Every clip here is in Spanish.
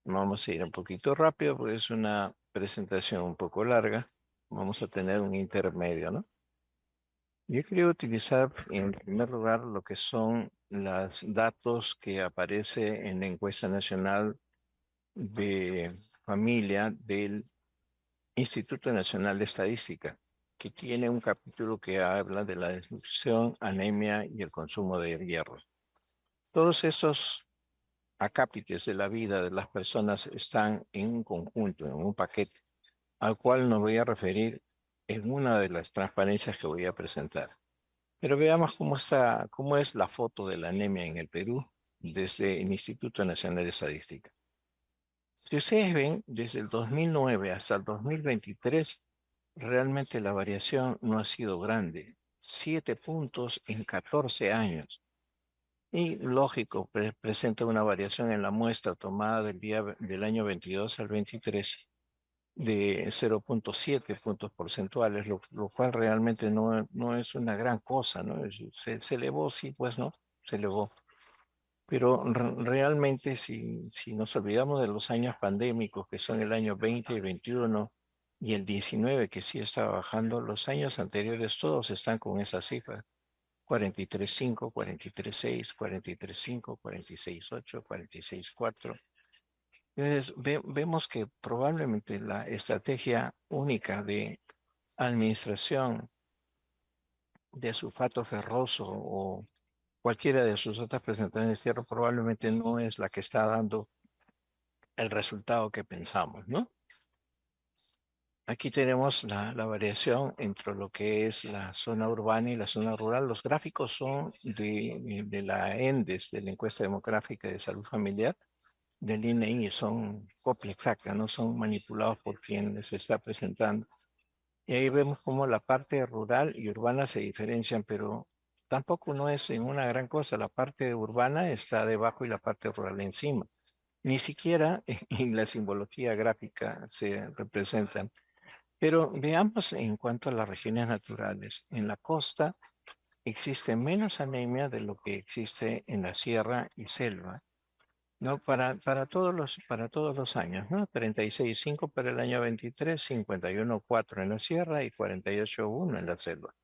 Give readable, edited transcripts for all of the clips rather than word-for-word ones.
Vamos a ir un poquito rápido porque es una presentación un poco larga. Vamos a tener un intermedio, ¿no? Yo quería utilizar en primer lugar lo que son los datos que aparece en la encuesta nacional de familia del Instituto Nacional de Estadística, que tiene un capítulo que habla de la desnutrición, anemia y el consumo de hierro. Todos estos acápites de la vida de las personas están en un conjunto, en un paquete, al cual nos voy a referir en una de las transparencias que voy a presentar. Pero veamos cómo es la foto de la anemia en el Perú desde el Instituto Nacional de Estadística. Si ustedes ven, desde el 2009 hasta el 2023, realmente la variación no ha sido grande. 7 puntos en 14 años. Y lógico, presenta una variación en la muestra tomada del año 22 al 23 de 0,7 puntos porcentuales, lo cual realmente no es una gran cosa, ¿no? Se elevó, sí, pues, ¿no? Se elevó. Pero realmente si nos olvidamos de los años pandémicos, que son el año 20 y 21 y el 19, que sí está bajando, los años anteriores todos están con esa cifra. 43,5, 43,6, 43,5, 46,8, 46,4. Entonces, vemos que probablemente la estrategia única de administración de sulfato ferroso o cualquiera de sus otras presentaciones de hierro probablemente no es la que está dando el resultado que pensamos, ¿no? Aquí tenemos la variación entre lo que es la zona urbana y la zona rural. Los gráficos son de la ENDES, de la Encuesta Demográfica de Salud Familiar, del INEI, son copia exacta, no son manipulados por quien les está presentando. Y ahí vemos cómo la parte rural y urbana se diferencian, pero tampoco no es en una gran cosa. La parte urbana está debajo y la parte rural encima. Ni siquiera en la simbología gráfica se representan. Pero veamos en cuanto a las regiones naturales. En la costa existe menos anemia de lo que existe en la sierra y selva, ¿no? Para todos los años, ¿no? 36,5 para el año 23, 51,4 en la sierra y 48,1 en la selva.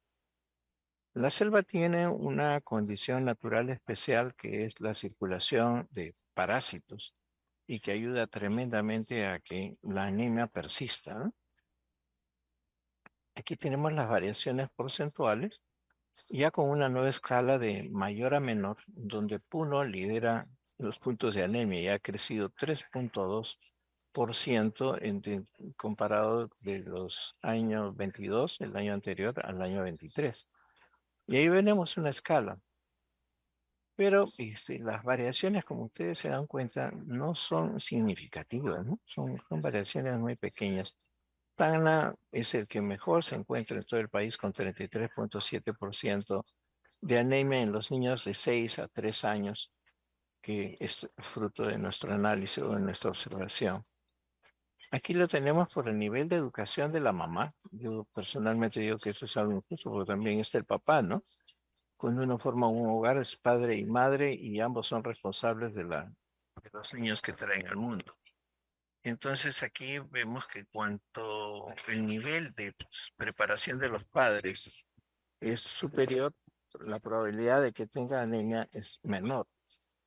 La selva tiene una condición natural especial que es la circulación de parásitos y que ayuda tremendamente a que la anemia persista, ¿no? Aquí tenemos las variaciones porcentuales, ya con una nueva escala de mayor a menor, donde Puno lidera los puntos de anemia y ha crecido 3,2% comparado de los años 22, el año anterior, al año 23. Y ahí tenemos una escala. Pero las variaciones, como ustedes se dan cuenta, no son significativas, ¿no? Son variaciones muy pequeñas. Tacna es el que mejor se encuentra en todo el país con 33,7% de anemia en los niños de 6 a 3 años, que es fruto de nuestro análisis o de nuestra observación. Aquí lo tenemos por el nivel de educación de la mamá. Yo personalmente digo que eso es algo injusto, porque también está el papá, ¿no? Cuando uno forma un hogar es padre y madre y ambos son responsables de los niños que traen al mundo. Entonces aquí vemos que cuanto el nivel de preparación de los padres es superior, la probabilidad de que tenga anemia es menor.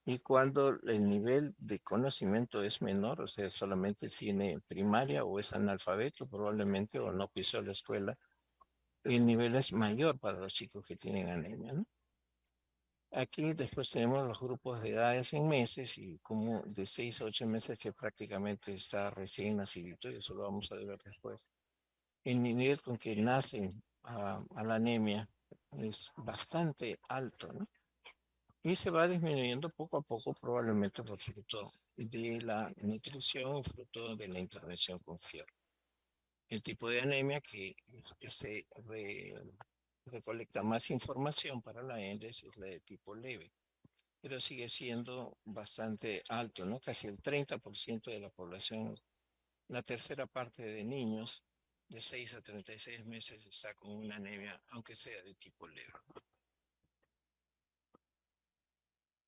Y cuando el nivel de conocimiento es menor, o sea, solamente tiene primaria o es analfabeto probablemente o no pisó la escuela, el nivel es mayor para los chicos que tienen anemia, ¿no? Aquí después tenemos los grupos de edades en meses y como de 6 a 8 meses que prácticamente está recién nacido, y eso lo vamos a ver después. El nivel con que nacen a la anemia es bastante alto, ¿no? Y se va disminuyendo poco a poco, probablemente por fruto de la nutrición y fruto de la intervención con fierro. El tipo de anemia que recolecta más información para la ENDES es la de tipo leve, pero sigue siendo bastante alto, ¿no? Casi el 30% de la población, la tercera parte de niños de 6 a 36 meses está con una anemia, aunque sea de tipo leve.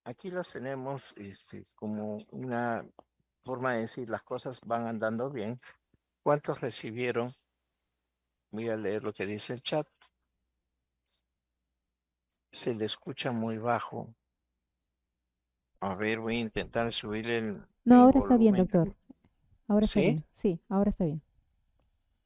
Aquí las tenemos como una forma de decir las cosas van andando bien. ¿Cuántos recibieron? Voy a leer lo que dice el chat. Se le escucha muy bajo. A ver, voy a intentar subir No, el ahora está bien, volumen. doctor. Ahora está ¿Sí? bien. Sí, ahora está bien.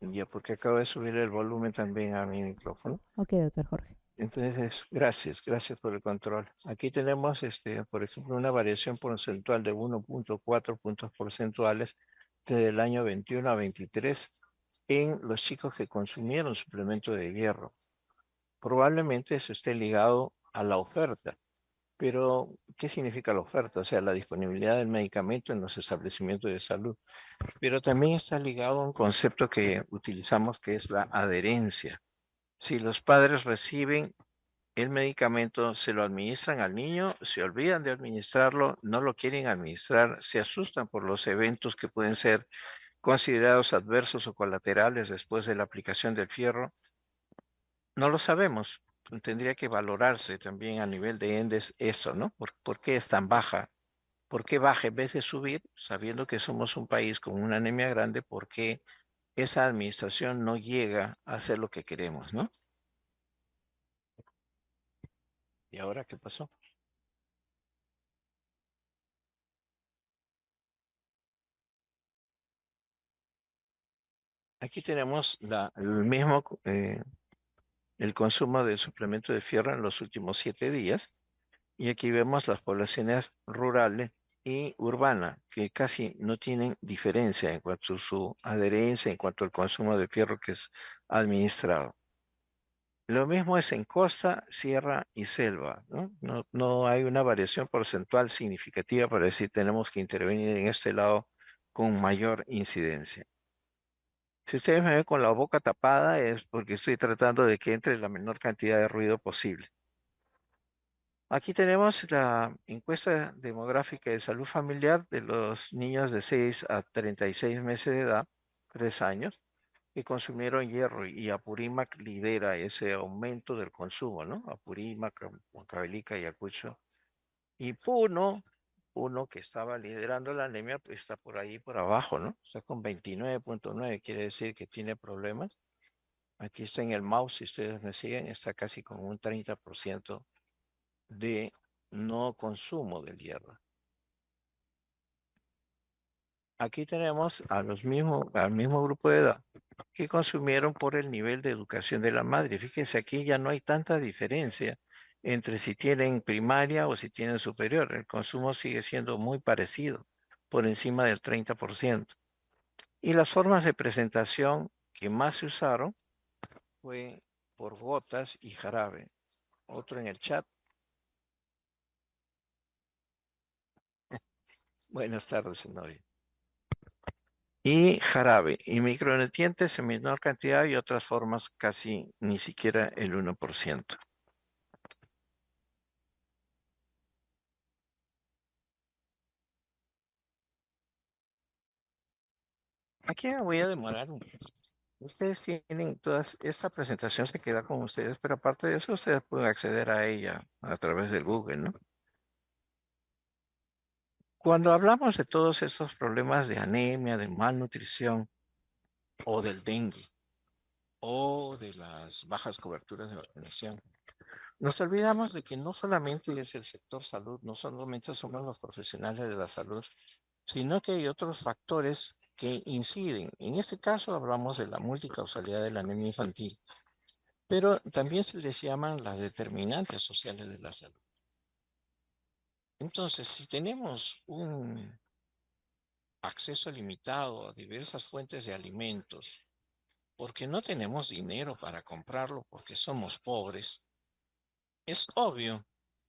Ya, porque acabo de subir el volumen también a mi micrófono. Ok, doctor Jorge. Entonces, gracias por el control. Aquí tenemos, por ejemplo, una variación porcentual de 1,4 puntos porcentuales desde el año 21 a 23 en los chicos que consumieron suplemento de hierro. Probablemente eso esté ligado a la oferta. Pero, ¿qué significa la oferta? O sea, la disponibilidad del medicamento en los establecimientos de salud. Pero también está ligado a un concepto que utilizamos que es la adherencia. Si los padres reciben el medicamento, se lo administran al niño, se olvidan de administrarlo, no lo quieren administrar, se asustan por los eventos que pueden ser considerados adversos o colaterales después de la aplicación del fierro, no lo sabemos. Tendría que valorarse también a nivel de ENDES eso, ¿no? ¿Por qué es tan baja? ¿Por qué baja en vez de subir, sabiendo que somos un país con una anemia grande? ¿Por qué esa administración no llega a hacer lo que queremos, ¿no? ¿Y ahora qué pasó? Aquí tenemos el consumo del suplemento de fierro en los últimos 7 días. Y aquí vemos las poblaciones rurales y urbanas, que casi no tienen diferencia en cuanto a su adherencia, en cuanto al consumo de fierro que es administrado. Lo mismo es en costa, sierra y selva, ¿no? No hay una variación porcentual significativa para decir tenemos que intervenir en este lado con mayor incidencia. Si ustedes me ven con la boca tapada es porque estoy tratando de que entre la menor cantidad de ruido posible. Aquí tenemos la encuesta demográfica de salud familiar de los niños de 6 a 36 meses de edad, 3 años, que consumieron hierro y Apurímac lidera ese aumento del consumo, ¿no? Apurímac, Huancavelica, Ayacucho. Y Puno, que estaba liderando la anemia, pues está por ahí por abajo, ¿no? Está con 29,9, quiere decir que tiene problemas. Aquí está en el mouse, si ustedes me siguen, está casi con un 30% de no consumo del hierro. Aquí tenemos al mismo grupo de edad que consumieron por el nivel de educación de la madre. Fíjense, aquí ya no hay tanta diferencia entre si tienen primaria o si tienen superior. El consumo sigue siendo muy parecido, por encima del 30%. Y las formas de presentación que más se usaron fue por gotas y jarabe. Otro en el chat. Buenas tardes, señor. Y jarabe y micronutrientes en menor cantidad y otras formas casi ni siquiera el 1%. Aquí me voy a demorar un poco. Ustedes tienen todas, esta presentación se queda con ustedes, pero aparte de eso ustedes pueden acceder a ella a través de Google, ¿no? Cuando hablamos de todos esos problemas de anemia, de malnutrición o del dengue o de las bajas coberturas de vacunación, nos olvidamos de que no solamente es el sector salud, no solamente somos los profesionales de la salud, sino que hay otros factores que inciden. En este caso hablamos de la multicausalidad de la anemia infantil, pero también se les llaman las determinantes sociales de la salud. Entonces, si tenemos un acceso limitado a diversas fuentes de alimentos, porque no tenemos dinero para comprarlo, porque somos pobres, es obvio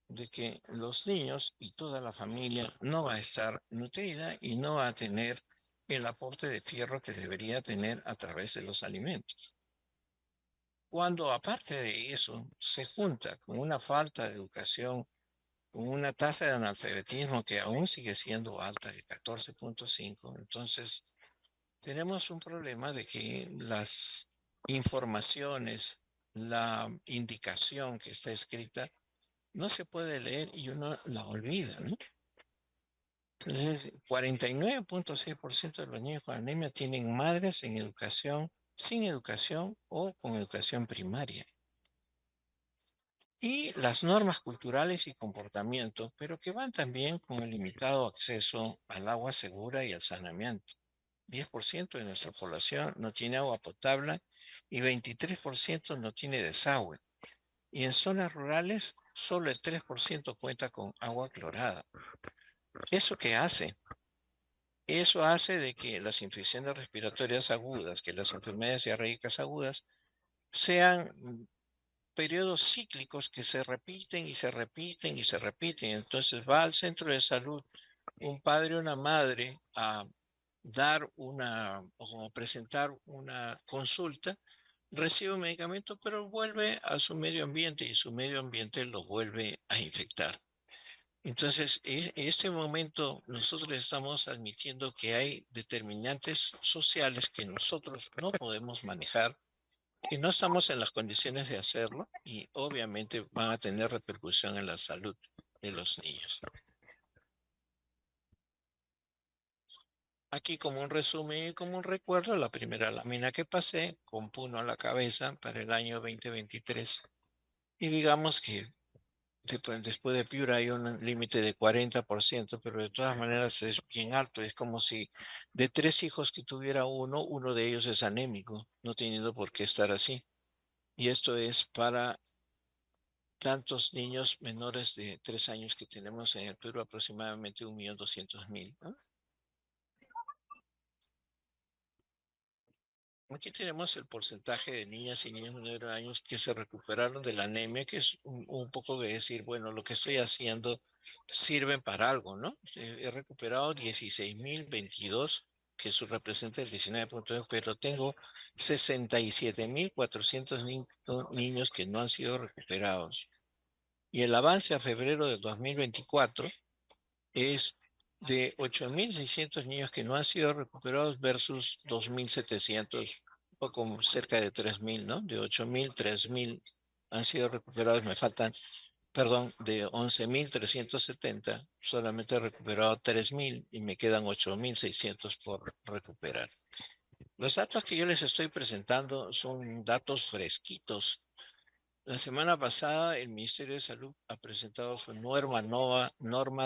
de que los niños y toda la familia no va a estar nutrida y no va a tener el aporte de fierro que debería tener a través de los alimentos. Cuando aparte de eso se junta con una falta de educación, con una tasa de analfabetismo que aún sigue siendo alta de 14,5, entonces tenemos un problema de que las informaciones, la indicación que está escrita, no se puede leer y uno la olvida, ¿no? Entonces, 49.6% de los niños con anemia tienen madres en educación, sin educación o con educación primaria. Y las normas culturales y comportamiento, pero que van también con el limitado acceso al agua segura y al saneamiento. 10% de nuestra población no tiene agua potable y 23% no tiene desagüe. Y en zonas rurales, solo el 3% cuenta con agua clorada. ¿Eso qué hace? Eso hace de que las infecciones respiratorias agudas, que las enfermedades diarreicas agudas, sean periodos cíclicos que se repiten y se repiten y se repiten. Entonces va al centro de salud un padre o una madre a dar o presentar una consulta, recibe un medicamento, pero vuelve a su medio ambiente y su medio ambiente lo vuelve a infectar. Entonces, en este momento nosotros estamos admitiendo que hay determinantes sociales que nosotros no podemos manejar, que no estamos en las condiciones de hacerlo y obviamente van a tener repercusión en la salud de los niños. Aquí como un resumen y como un recuerdo, la primera lámina que pasé con Puno a la cabeza para el año 2023. Y digamos que después de Piura hay un límite de 40%, pero de todas maneras es bien alto. Es como si de 3 hijos que tuviera uno de ellos es anémico, no teniendo por qué estar así. Y esto es para tantos niños menores de 3 años que tenemos en el Perú, aproximadamente 1.200.000, ¿no? Aquí tenemos el porcentaje de niñas y niños menores de años que se recuperaron de la anemia, que es un poco de decir, bueno, lo que estoy haciendo sirve para algo, ¿no? He recuperado 16.022, que eso representa el 19.2, pero tengo 67.400 niños que no han sido recuperados. Y el avance a febrero del 2024 es de 8.600 niños que no han sido recuperados versus 2.700, un poco cerca de 3.000, ¿no? De 8.000, 3.000 han sido recuperados, me faltan, perdón, de 11.370, solamente he recuperado 3.000 y me quedan 8.600 por recuperar. Los datos que yo les estoy presentando son datos fresquitos. La semana pasada el Ministerio de Salud ha presentado su norma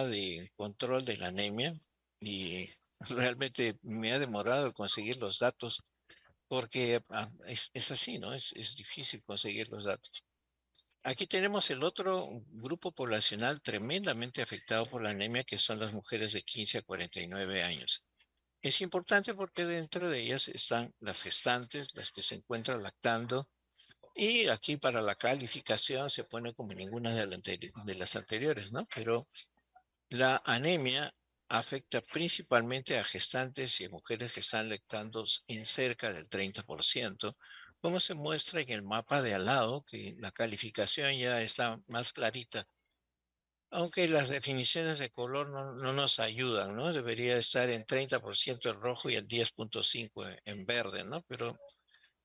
de control de la anemia y realmente me ha demorado conseguir los datos porque es así, ¿no? Es difícil conseguir los datos. Aquí tenemos el otro grupo poblacional tremendamente afectado por la anemia, que son las mujeres de 15 a 49 años. Es importante porque dentro de ellas están las gestantes, las que se encuentran lactando, y aquí para la calificación se pone como ninguna de las anteriores, ¿no? Pero la anemia afecta principalmente a gestantes y a mujeres que están lactando en cerca del 30%, como se muestra en el mapa de al lado, que la calificación ya está más clarita. Aunque las definiciones de color no nos ayudan, ¿no? Debería estar en 30% en rojo y el 10.5 en verde, ¿no? Pero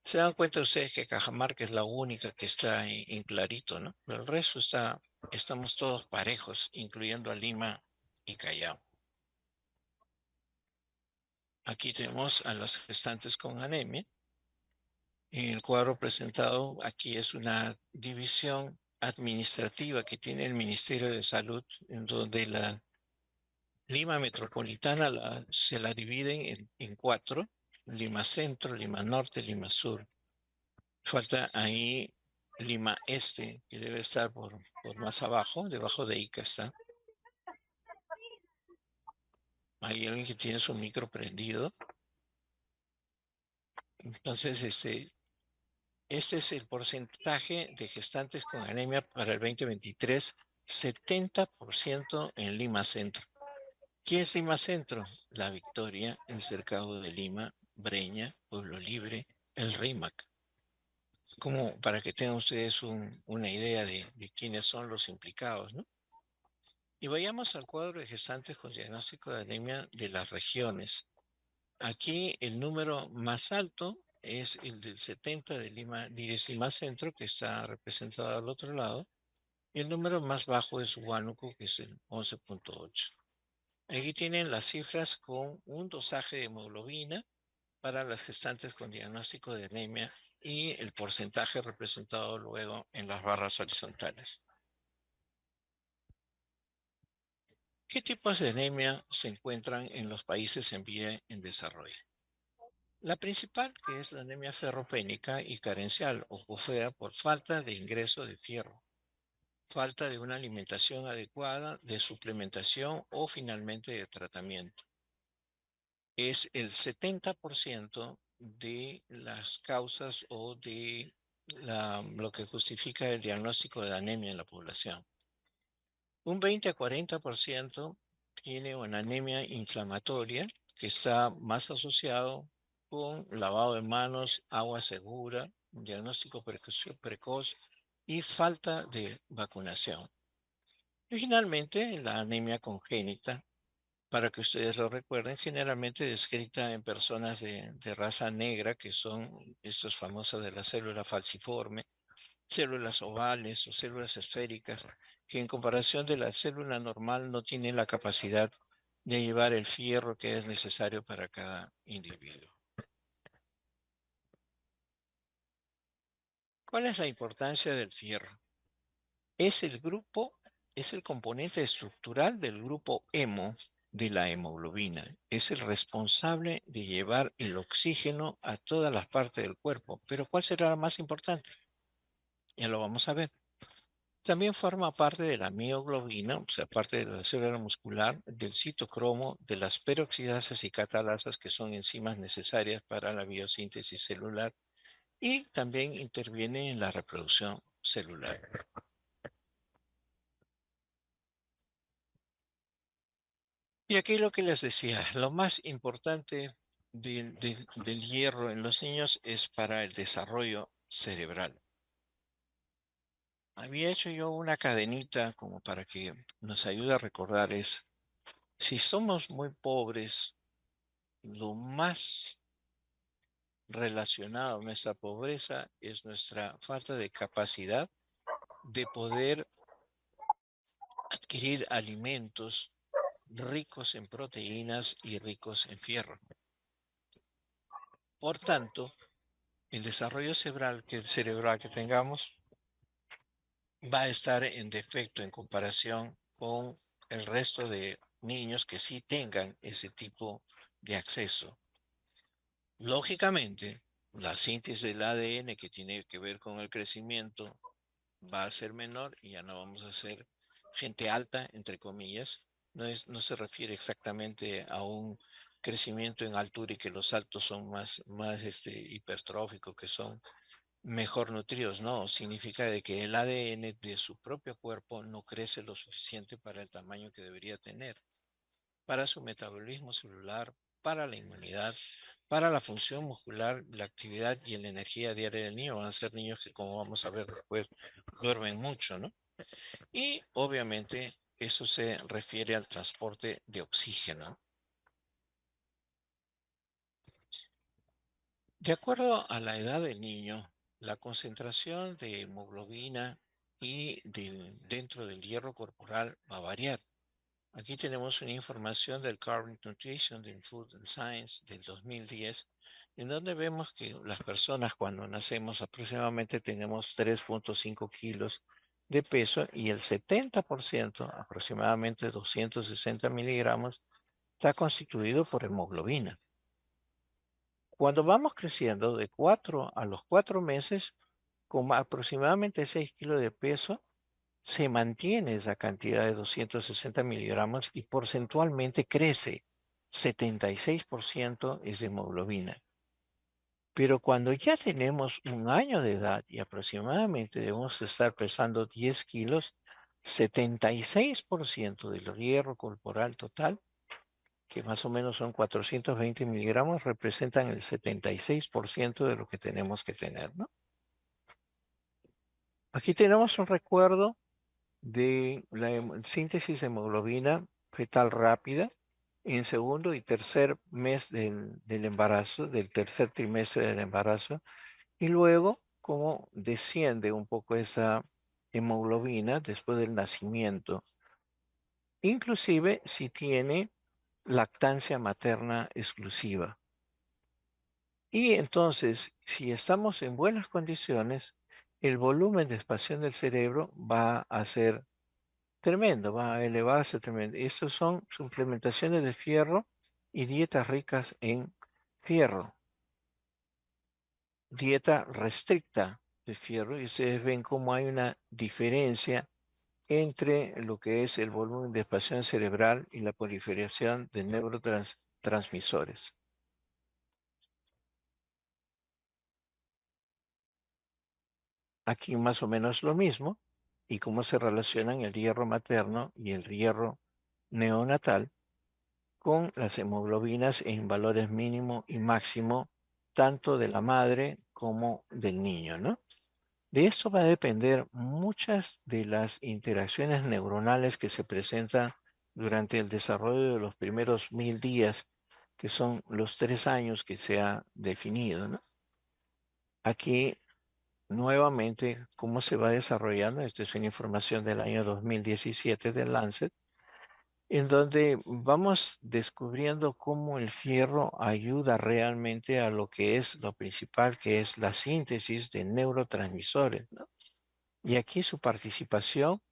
se dan cuenta ustedes que Cajamarca es la única que está en clarito, ¿no? Pero el resto estamos todos parejos, incluyendo a Lima y Callao. Aquí tenemos a las gestantes con anemia. En el cuadro presentado aquí es una división administrativa que tiene el Ministerio de Salud, en donde la Lima metropolitana se la dividen en 4: Lima Centro, Lima Norte, Lima Sur. Falta ahí Lima Este, que debe estar por más abajo, debajo de Ica está. Hay alguien que tiene su micro prendido. Entonces, este es el porcentaje de gestantes con anemia para el 2023, 70% en Lima Centro. ¿Qué es Lima Centro? La Victoria, el Cercado de Lima, Breña, Pueblo Libre, el RIMAC. Como para que tengan ustedes una idea de quiénes son los implicados, ¿no? Y vayamos al cuadro de gestantes con diagnóstico de anemia de las regiones. Aquí el número más alto es el del 70 de Lima, Lima Centro, que está representado al otro lado, y el número más bajo es Huánuco, que es el 11.8. Aquí tienen las cifras con un dosaje de hemoglobina para las gestantes con diagnóstico de anemia y el porcentaje representado luego en las barras horizontales. ¿Qué tipos de anemia se encuentran en los países en vía en desarrollo? La principal, que es la anemia ferropénica y carencial, ocurre por falta de ingreso de fierro, falta de una alimentación adecuada, de suplementación o finalmente de tratamiento. Es el 70% de las causas o de lo que justifica el diagnóstico de anemia en la población. Un 20 a 40% tiene una anemia inflamatoria que está más asociado con lavado de manos, agua segura, diagnóstico precoz y falta de vacunación. Y finalmente, la anemia congénita, para que ustedes lo recuerden, generalmente descrita en personas de raza negra, que son estos famosos de la célula falciforme, células ovales o células esféricas, que en comparación de la célula normal no tienen la capacidad de llevar el fierro que es necesario para cada individuo. ¿Cuál es la importancia del fierro? Es el grupo, es el componente estructural del grupo hemo de la hemoglobina. Es el responsable de llevar el oxígeno a todas las partes del cuerpo. Pero ¿cuál será la más importante? Ya lo vamos a ver. También forma parte de la mioglobina, o sea, parte de la célula muscular, del citocromo, de las peroxidasas y catalasas, que son enzimas necesarias para la biosíntesis celular, y también interviene en la reproducción celular. Y aquí lo que les decía, lo más importante del hierro en los niños es para el desarrollo cerebral. Había hecho yo una cadenita como para que nos ayude a recordar eso. Si somos muy pobres, lo más relacionado a nuestra pobreza es nuestra falta de capacidad de poder adquirir alimentos ricos en proteínas y ricos en fierro. Por tanto, el desarrollo cerebral que tengamos va a estar en defecto en comparación con el resto de niños que sí tengan ese tipo de acceso. Lógicamente, la síntesis del ADN que tiene que ver con el crecimiento va a ser menor y ya no vamos a ser gente alta, entre comillas. No se refiere exactamente a un crecimiento en altura y que los altos son más hipertróficos, que son mejor nutridos. No, significa de que el ADN de su propio cuerpo no crece lo suficiente para el tamaño que debería tener, para su metabolismo celular, para la inmunidad, para la función muscular, la actividad y la energía diaria del niño. Van a ser niños que, como vamos a ver después, duermen mucho, ¿no? Y obviamente eso se refiere al transporte de oxígeno. De acuerdo a la edad del niño, la concentración de hemoglobina y dentro del hierro corporal va a variar. Aquí tenemos una información del Current Nutrition del Food and Science del 2010, en donde vemos que las personas cuando nacemos aproximadamente tenemos 3.5 kilos de peso y el 70%, aproximadamente 260 miligramos, está constituido por hemoglobina. Cuando vamos creciendo de 4 a los 4 meses, con aproximadamente 6 kilos de peso, se mantiene esa cantidad de 260 miligramos y porcentualmente crece. 76% es hemoglobina. Pero cuando ya tenemos un año de edad y aproximadamente debemos estar pesando 10 kilos, 76% del hierro corporal total, que más o menos son 420 miligramos, representan el 76% de lo que tenemos que tener, ¿no? Aquí tenemos un recuerdo de la síntesis de hemoglobina fetal rápida en segundo y tercer mes del embarazo, del tercer trimestre del embarazo, y luego cómo desciende un poco esa hemoglobina después del nacimiento, inclusive si tiene lactancia materna exclusiva. Y entonces, si estamos en buenas condiciones, el volumen de expansión del cerebro va a ser tremendo, va a elevarse tremendo. Estos son suplementaciones de fierro y dietas ricas en fierro. Dieta restricta de fierro, y ustedes ven cómo hay una diferencia entre lo que es el volumen de expansión cerebral y la proliferación de neurotransmisores. Aquí más o menos lo mismo, y cómo se relacionan el hierro materno y el hierro neonatal con las hemoglobinas en valores mínimo y máximo, tanto de la madre como del niño, ¿no? De esto va a depender muchas de las interacciones neuronales que se presentan durante el desarrollo de los primeros 1000 días, que son los 3 años que se ha definido, ¿no? Aquí, nuevamente, cómo se va desarrollando. Esta es una información del año 2017 del Lancet, en donde vamos descubriendo cómo el fierro ayuda realmente a lo que es lo principal, que es la síntesis de neurotransmisores, ¿no? Y aquí su participación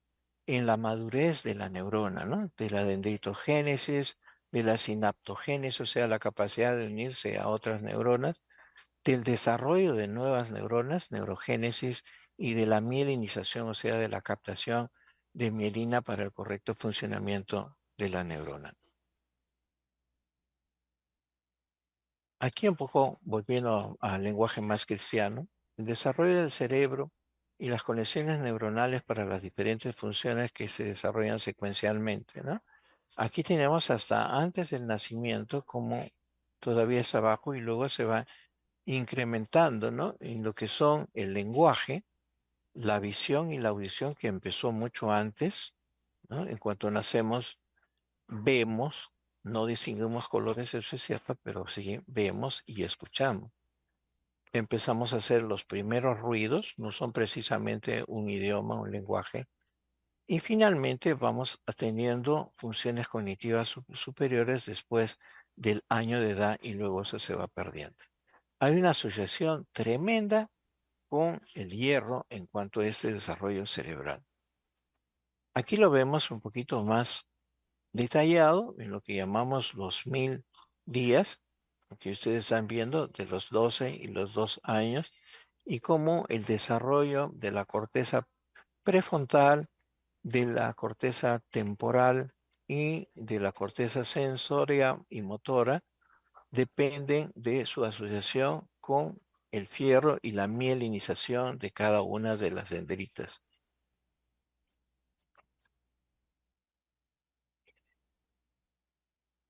en la madurez de la neurona, ¿no? De la dendritogénesis, de la sinaptogénesis, o sea, la capacidad de unirse a otras neuronas, del desarrollo de nuevas neuronas, neurogénesis, y de la mielinización, o sea, de la captación de mielina para el correcto funcionamiento de la neurona. Aquí un poco, volviendo al lenguaje más cristiano, el desarrollo del cerebro y las conexiones neuronales para las diferentes funciones que se desarrollan secuencialmente, ¿no? Aquí tenemos hasta antes del nacimiento, como todavía es abajo, y luego se va incrementando, ¿no? En lo que son el lenguaje, la visión y la audición, que empezó mucho antes, ¿no? En cuanto nacemos, vemos, no distinguimos colores, eso es cierto, pero sí vemos y escuchamos. Empezamos a hacer los primeros ruidos, no son precisamente un idioma, un lenguaje, y finalmente vamos teniendo funciones cognitivas superiores después del año de edad, y luego eso se va perdiendo. Hay una asociación tremenda con el hierro en cuanto a este desarrollo cerebral. Aquí lo vemos un poquito más detallado en lo que llamamos los 1000 días, que ustedes están viendo de los 12 y los 2 años, y cómo el desarrollo de la corteza prefrontal, de la corteza temporal y de la corteza sensoria y motora dependen de su asociación con el fierro y la mielinización de cada una de las dendritas.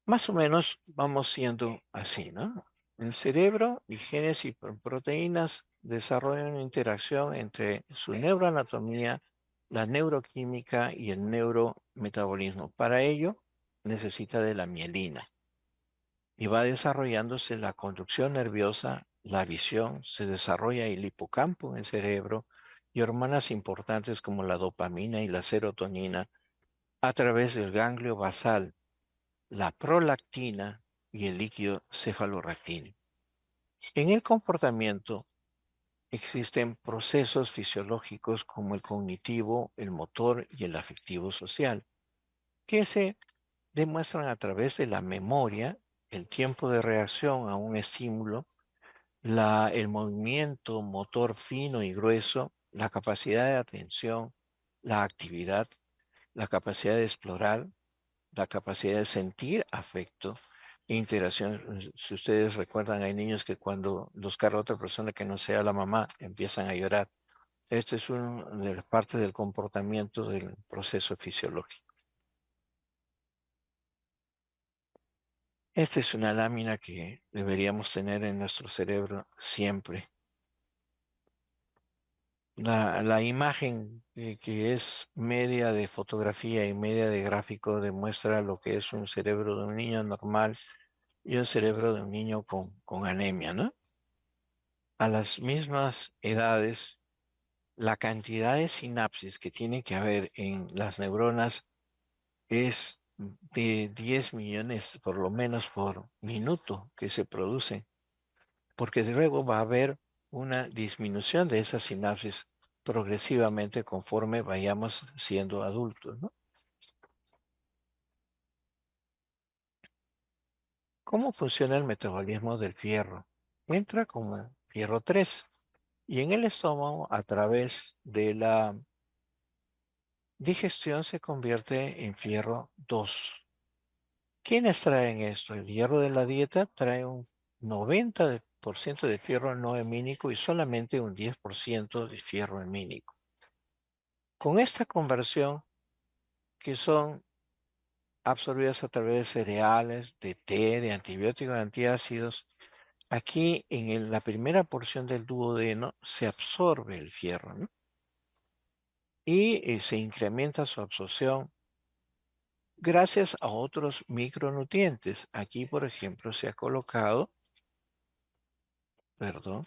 Más o menos vamos siendo así, ¿no? El cerebro y genes y proteínas desarrollan una interacción entre su neuroanatomía, la neuroquímica y el neurometabolismo. Para ello, necesita de la mielina, y va desarrollándose la conducción nerviosa, la visión, se desarrolla el hipocampo en el cerebro y hormonas importantes como la dopamina y la serotonina a través del ganglio basal, la prolactina y el líquido cefalorraquínico. En el comportamiento existen procesos fisiológicos como el cognitivo, el motor y el afectivo social, que se demuestran a través de la memoria, el tiempo de reacción a un estímulo, el movimiento motor fino y grueso, la capacidad de atención, la actividad, la capacidad de explorar, la capacidad de sentir afecto e interacción. Si ustedes recuerdan, hay niños que cuando los carga otra persona que no sea la mamá, empiezan a llorar. Esto es una de las partes del comportamiento del proceso fisiológico. Esta es una lámina que deberíamos tener en nuestro cerebro siempre. La imagen que es media de fotografía y media de gráfico demuestra lo que es un cerebro de un niño normal y un cerebro de un niño con anemia, ¿no? A las mismas edades, la cantidad de sinapsis que tiene que haber en las neuronas es de 10 millones por lo menos por minuto que se producen, porque luego va a haber una disminución de esa sinapsis progresivamente conforme vayamos siendo adultos, ¿no? ¿Cómo funciona el metabolismo del fierro? Entra como fierro 3 y en el estómago, a través de la digestión, se convierte en fierro 2. ¿Quiénes traen esto? El hierro de la dieta trae un 90% de fierro no hemínico y solamente un 10% de fierro hemínico. Con esta conversión, que son absorbidas a través de cereales, de té, de antibióticos, de antiácidos, aquí la primera porción del duodeno se absorbe el fierro, ¿no? Y se incrementa su absorción gracias a otros micronutrientes. Aquí, por ejemplo, se ha colocado, perdón,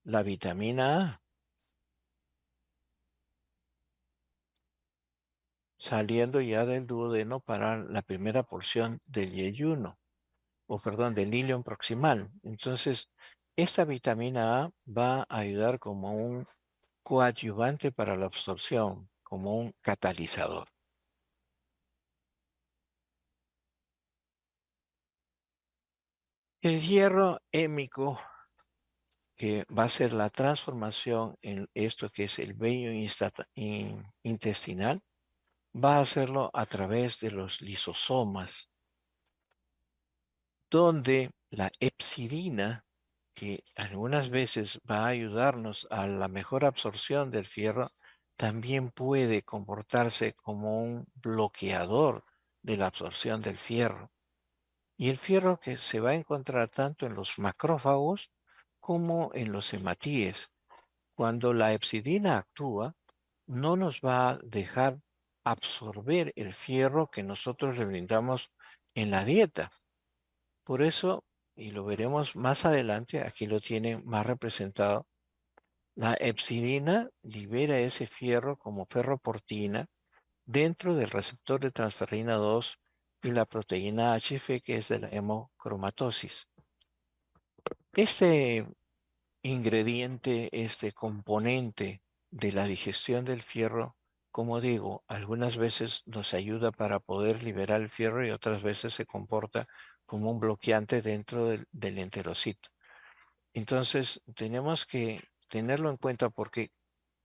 la vitamina A, saliendo ya del duodeno para la primera porción del yeyuno, o perdón, del ilion proximal. Entonces, esta vitamina A va a ayudar como un coadyuvante para la absorción, como un catalizador. El hierro hémico, que va a ser la transformación en esto que es el vello intestinal, va a hacerlo a través de los lisosomas, donde la epsidina, que algunas veces va a ayudarnos a la mejor absorción del fierro, también puede comportarse como un bloqueador de la absorción del fierro. Y el fierro que se va a encontrar tanto en los macrófagos como en los hematíes. Cuando la epsidina actúa, no nos va a dejar absorber el fierro que nosotros le brindamos en la dieta. Por eso, y lo veremos más adelante, aquí lo tienen más representado, la epsilina libera ese fierro como ferroportina dentro del receptor de transferrina 2 y la proteína HF, que es de la hemocromatosis. Este ingrediente, este componente de la digestión del fierro, como digo, algunas veces nos ayuda para poder liberar el fierro y otras veces se comporta como un bloqueante dentro del enterocito. Entonces, tenemos que tenerlo en cuenta porque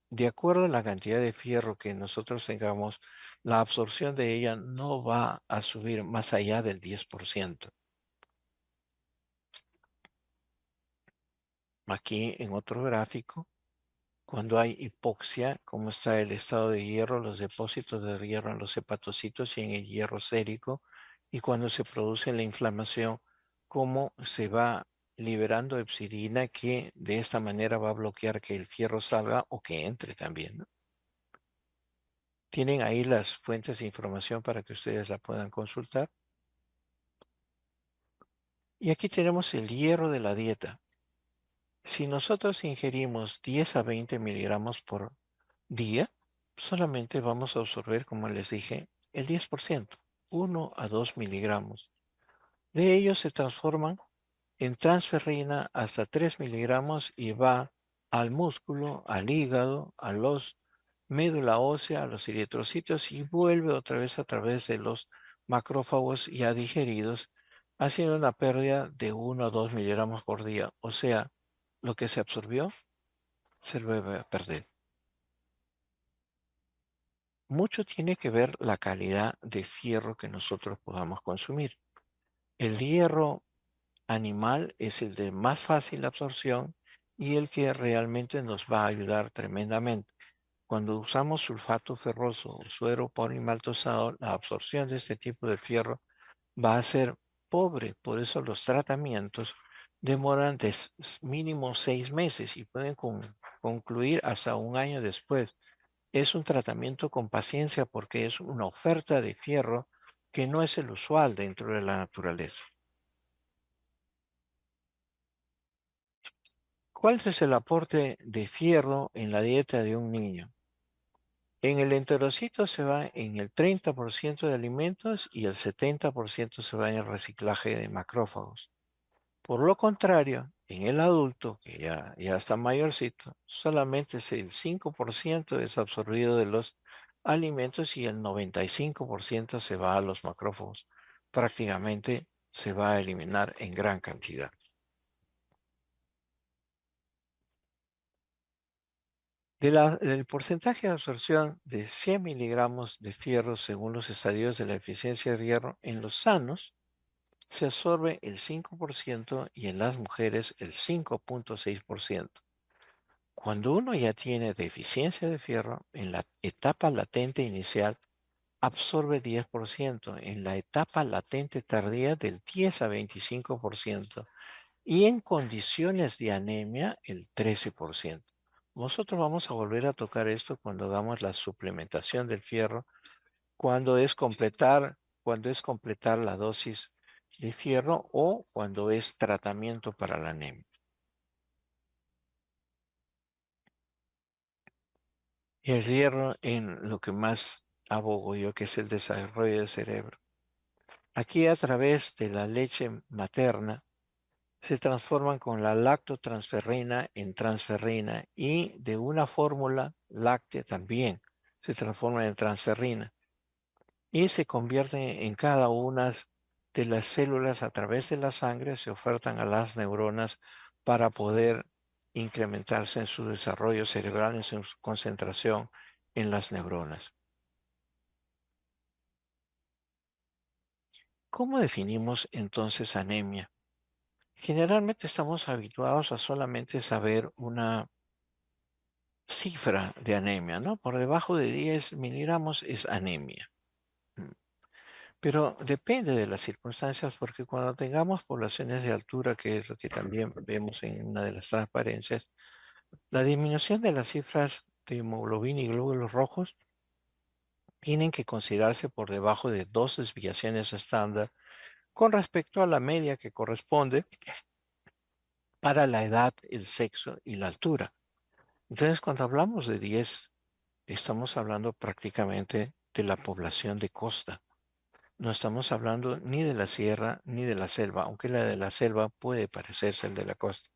de acuerdo a la cantidad de fierro que nosotros tengamos, la absorción de ella no va a subir más allá del 10%. Aquí en otro gráfico, cuando hay hipoxia, cómo está el estado de hierro, los depósitos de hierro en los hepatocitos y en el hierro sérico, y cuando se produce la inflamación, cómo se va liberando epsidina que de esta manera va a bloquear que el fierro salga o que entre también, ¿no? Tienen ahí las fuentes de información para que ustedes la puedan consultar. Y aquí tenemos el hierro de la dieta. Si nosotros ingerimos 10 a 20 miligramos por día, solamente vamos a absorber, como les dije, el 10%, 1 a 2 miligramos. De ellos se transforman en transferrina hasta 3 miligramos y va al músculo, al hígado, a los médula ósea, a los eritrocitos y vuelve otra vez a través de los macrófagos ya digeridos, haciendo una pérdida de 1 a 2 miligramos por día. O sea, lo que se absorbió se vuelve a perder. Mucho tiene que ver la calidad de fierro que nosotros podamos consumir. El hierro animal es el de más fácil absorción y el que realmente nos va a ayudar tremendamente. Cuando usamos sulfato ferroso o suero polimaltosado, la absorción de este tipo de fierro va a ser pobre. Por eso los tratamientos demoran mínimo 6 meses y pueden concluir hasta un año después. Es un tratamiento con paciencia porque es una oferta de fierro que no es el usual dentro de la naturaleza. ¿Cuál es el aporte de fierro en la dieta de un niño? En el enterocito se va en el 30% de alimentos y el 70% se va en el reciclaje de macrófagos. Por lo contrario, en el adulto, que ya está mayorcito, solamente es el 5% es absorbido de los alimentos y el 95% se va a los macrófagos. Prácticamente se va a eliminar en gran cantidad. Del porcentaje de absorción de 100 miligramos de fierro según los estadios de la eficiencia de hierro, en los sanos se absorbe el 5% y en las mujeres el 5,6%. Cuando uno ya tiene deficiencia de fierro, en la etapa latente inicial absorbe 10%, en la etapa latente tardía del 10 a 25% y en condiciones de anemia el 13%. Nosotros vamos a volver a tocar esto cuando damos la suplementación del fierro, cuando es completar la dosis de fierro o cuando es tratamiento para la anemia. El hierro en lo que más abogo yo, que es el desarrollo del cerebro. Aquí a través de la leche materna se transforman con la lactotransferrina en transferrina y de una fórmula láctea también se transforma en transferrina y se convierte en cada una de las células a través de la sangre, se ofertan a las neuronas para poder incrementarse en su desarrollo cerebral, en su concentración en las neuronas. ¿Cómo definimos entonces anemia? Generalmente estamos habituados a solamente saber una cifra de anemia, ¿no? Por debajo de 10 miligramos es anemia. Mm. Pero depende de las circunstancias, porque cuando tengamos poblaciones de altura, que es lo que también vemos en una de las transparencias, la disminución de las cifras de hemoglobina y glóbulos rojos tienen que considerarse por debajo de 2 desviaciones estándar con respecto a la media que corresponde para la edad, el sexo y la altura. Entonces, cuando hablamos de 10, estamos hablando prácticamente de la población de costa. No estamos hablando ni de la sierra ni de la selva, aunque la de la selva puede parecerse al de la costa.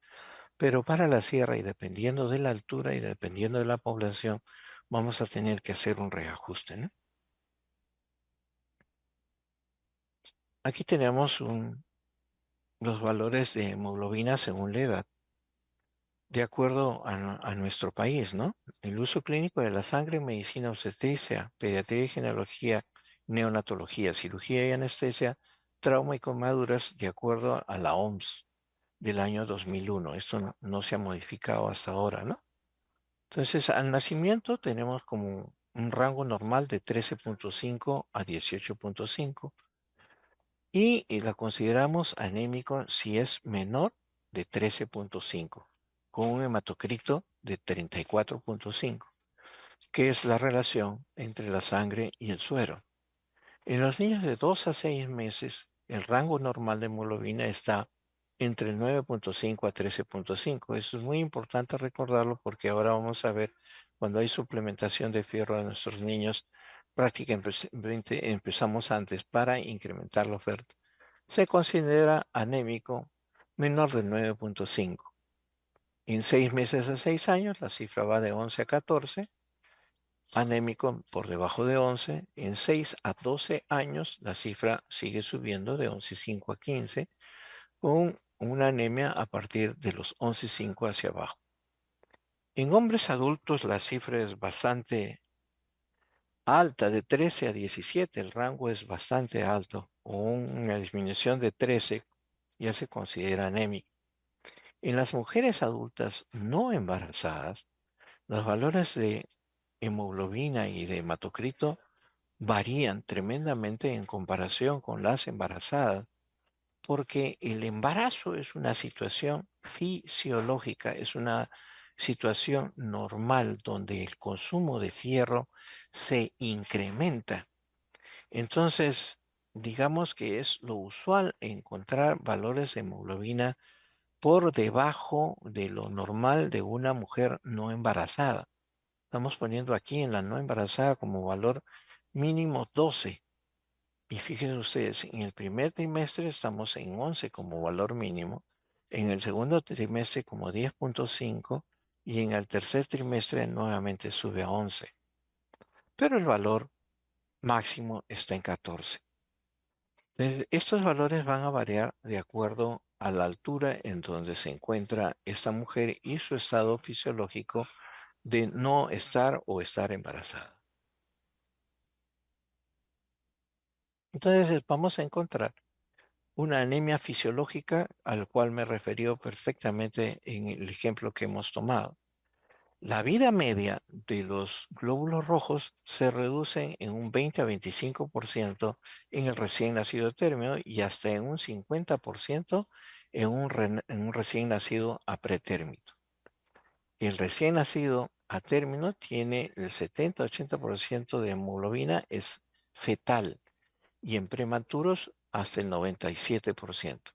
Pero para la sierra, y dependiendo de la altura y dependiendo de la población, vamos a tener que hacer un reajuste, ¿no? Aquí tenemos los valores de hemoglobina según la edad, de acuerdo a nuestro país, ¿no? El uso clínico de la sangre en medicina obstetricia, pediatría y ginecología, neonatología, cirugía y anestesia, trauma y comaduras, de acuerdo a la OMS del año 2001. Esto no se ha modificado hasta ahora, ¿no? Entonces, al nacimiento tenemos como un rango normal de 13,5 a 18,5 y la consideramos anémico si es menor de 13,5 con un hematocrito de 34,5, que es la relación entre la sangre y el suero. En los niños de 2 a 6 meses, el rango normal de hemoglobina está entre 9,5 a 13,5. Eso es muy importante recordarlo porque ahora vamos a ver cuando hay suplementación de fierro a nuestros niños, prácticamente empezamos antes para incrementar la oferta. Se considera anémico menor de 9,5. En 6 meses a 6 años, la cifra va de 11 a 14. Anémico por debajo de 11. En 6 a 12 años, la cifra sigue subiendo de 11,5 a 15, con una anemia a partir de los 11,5 hacia abajo. En hombres adultos, la cifra es bastante alta, de 13 a 17. El rango es bastante alto. Una disminución de 13 ya se considera anémico. En las mujeres adultas no embarazadas, los valores de hemoglobina y de hematocrito varían tremendamente en comparación con las embarazadas, porque el embarazo es una situación fisiológica, es una situación normal donde el consumo de fierro se incrementa. Entonces, digamos que es lo usual encontrar valores de hemoglobina por debajo de lo normal de una mujer no embarazada. Estamos poniendo aquí en la no embarazada como valor mínimo 12. Y fíjense ustedes, en el primer trimestre estamos en 11 como valor mínimo, en el segundo trimestre como 10.5 y en el tercer trimestre nuevamente sube a 11. Pero el valor máximo está en 14. Entonces, estos valores van a variar de acuerdo a la altura en donde se encuentra esta mujer y su estado fisiológico de no estar o estar embarazada. Entonces vamos a encontrar una anemia fisiológica al cual me referió perfectamente en el ejemplo que hemos tomado. La vida media de los glóbulos rojos se reduce en un 20 a 25% en el recién nacido término y hasta en un 50% en un recién nacido a pretérmino. El recién nacido a término tiene el 70-80% de hemoglobina, es fetal, y en prematuros hasta el 97%.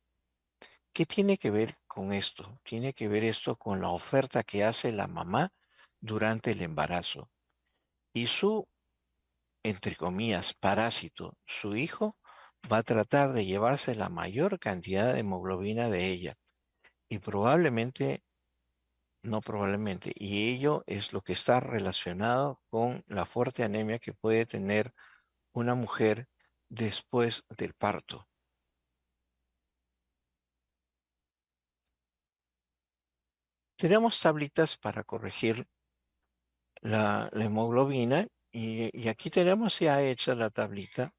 ¿Qué tiene que ver con esto? Tiene que ver esto con la oferta que hace la mamá durante el embarazo. Y su, entre comillas, parásito, su hijo, va a tratar de llevarse la mayor cantidad de hemoglobina de ella. Y probablemente, no probablemente, y ello es lo que está relacionado con la fuerte anemia que puede tener una mujer después del parto. Tenemos tablitas para corregir la hemoglobina y aquí tenemos ya hecha la tablita.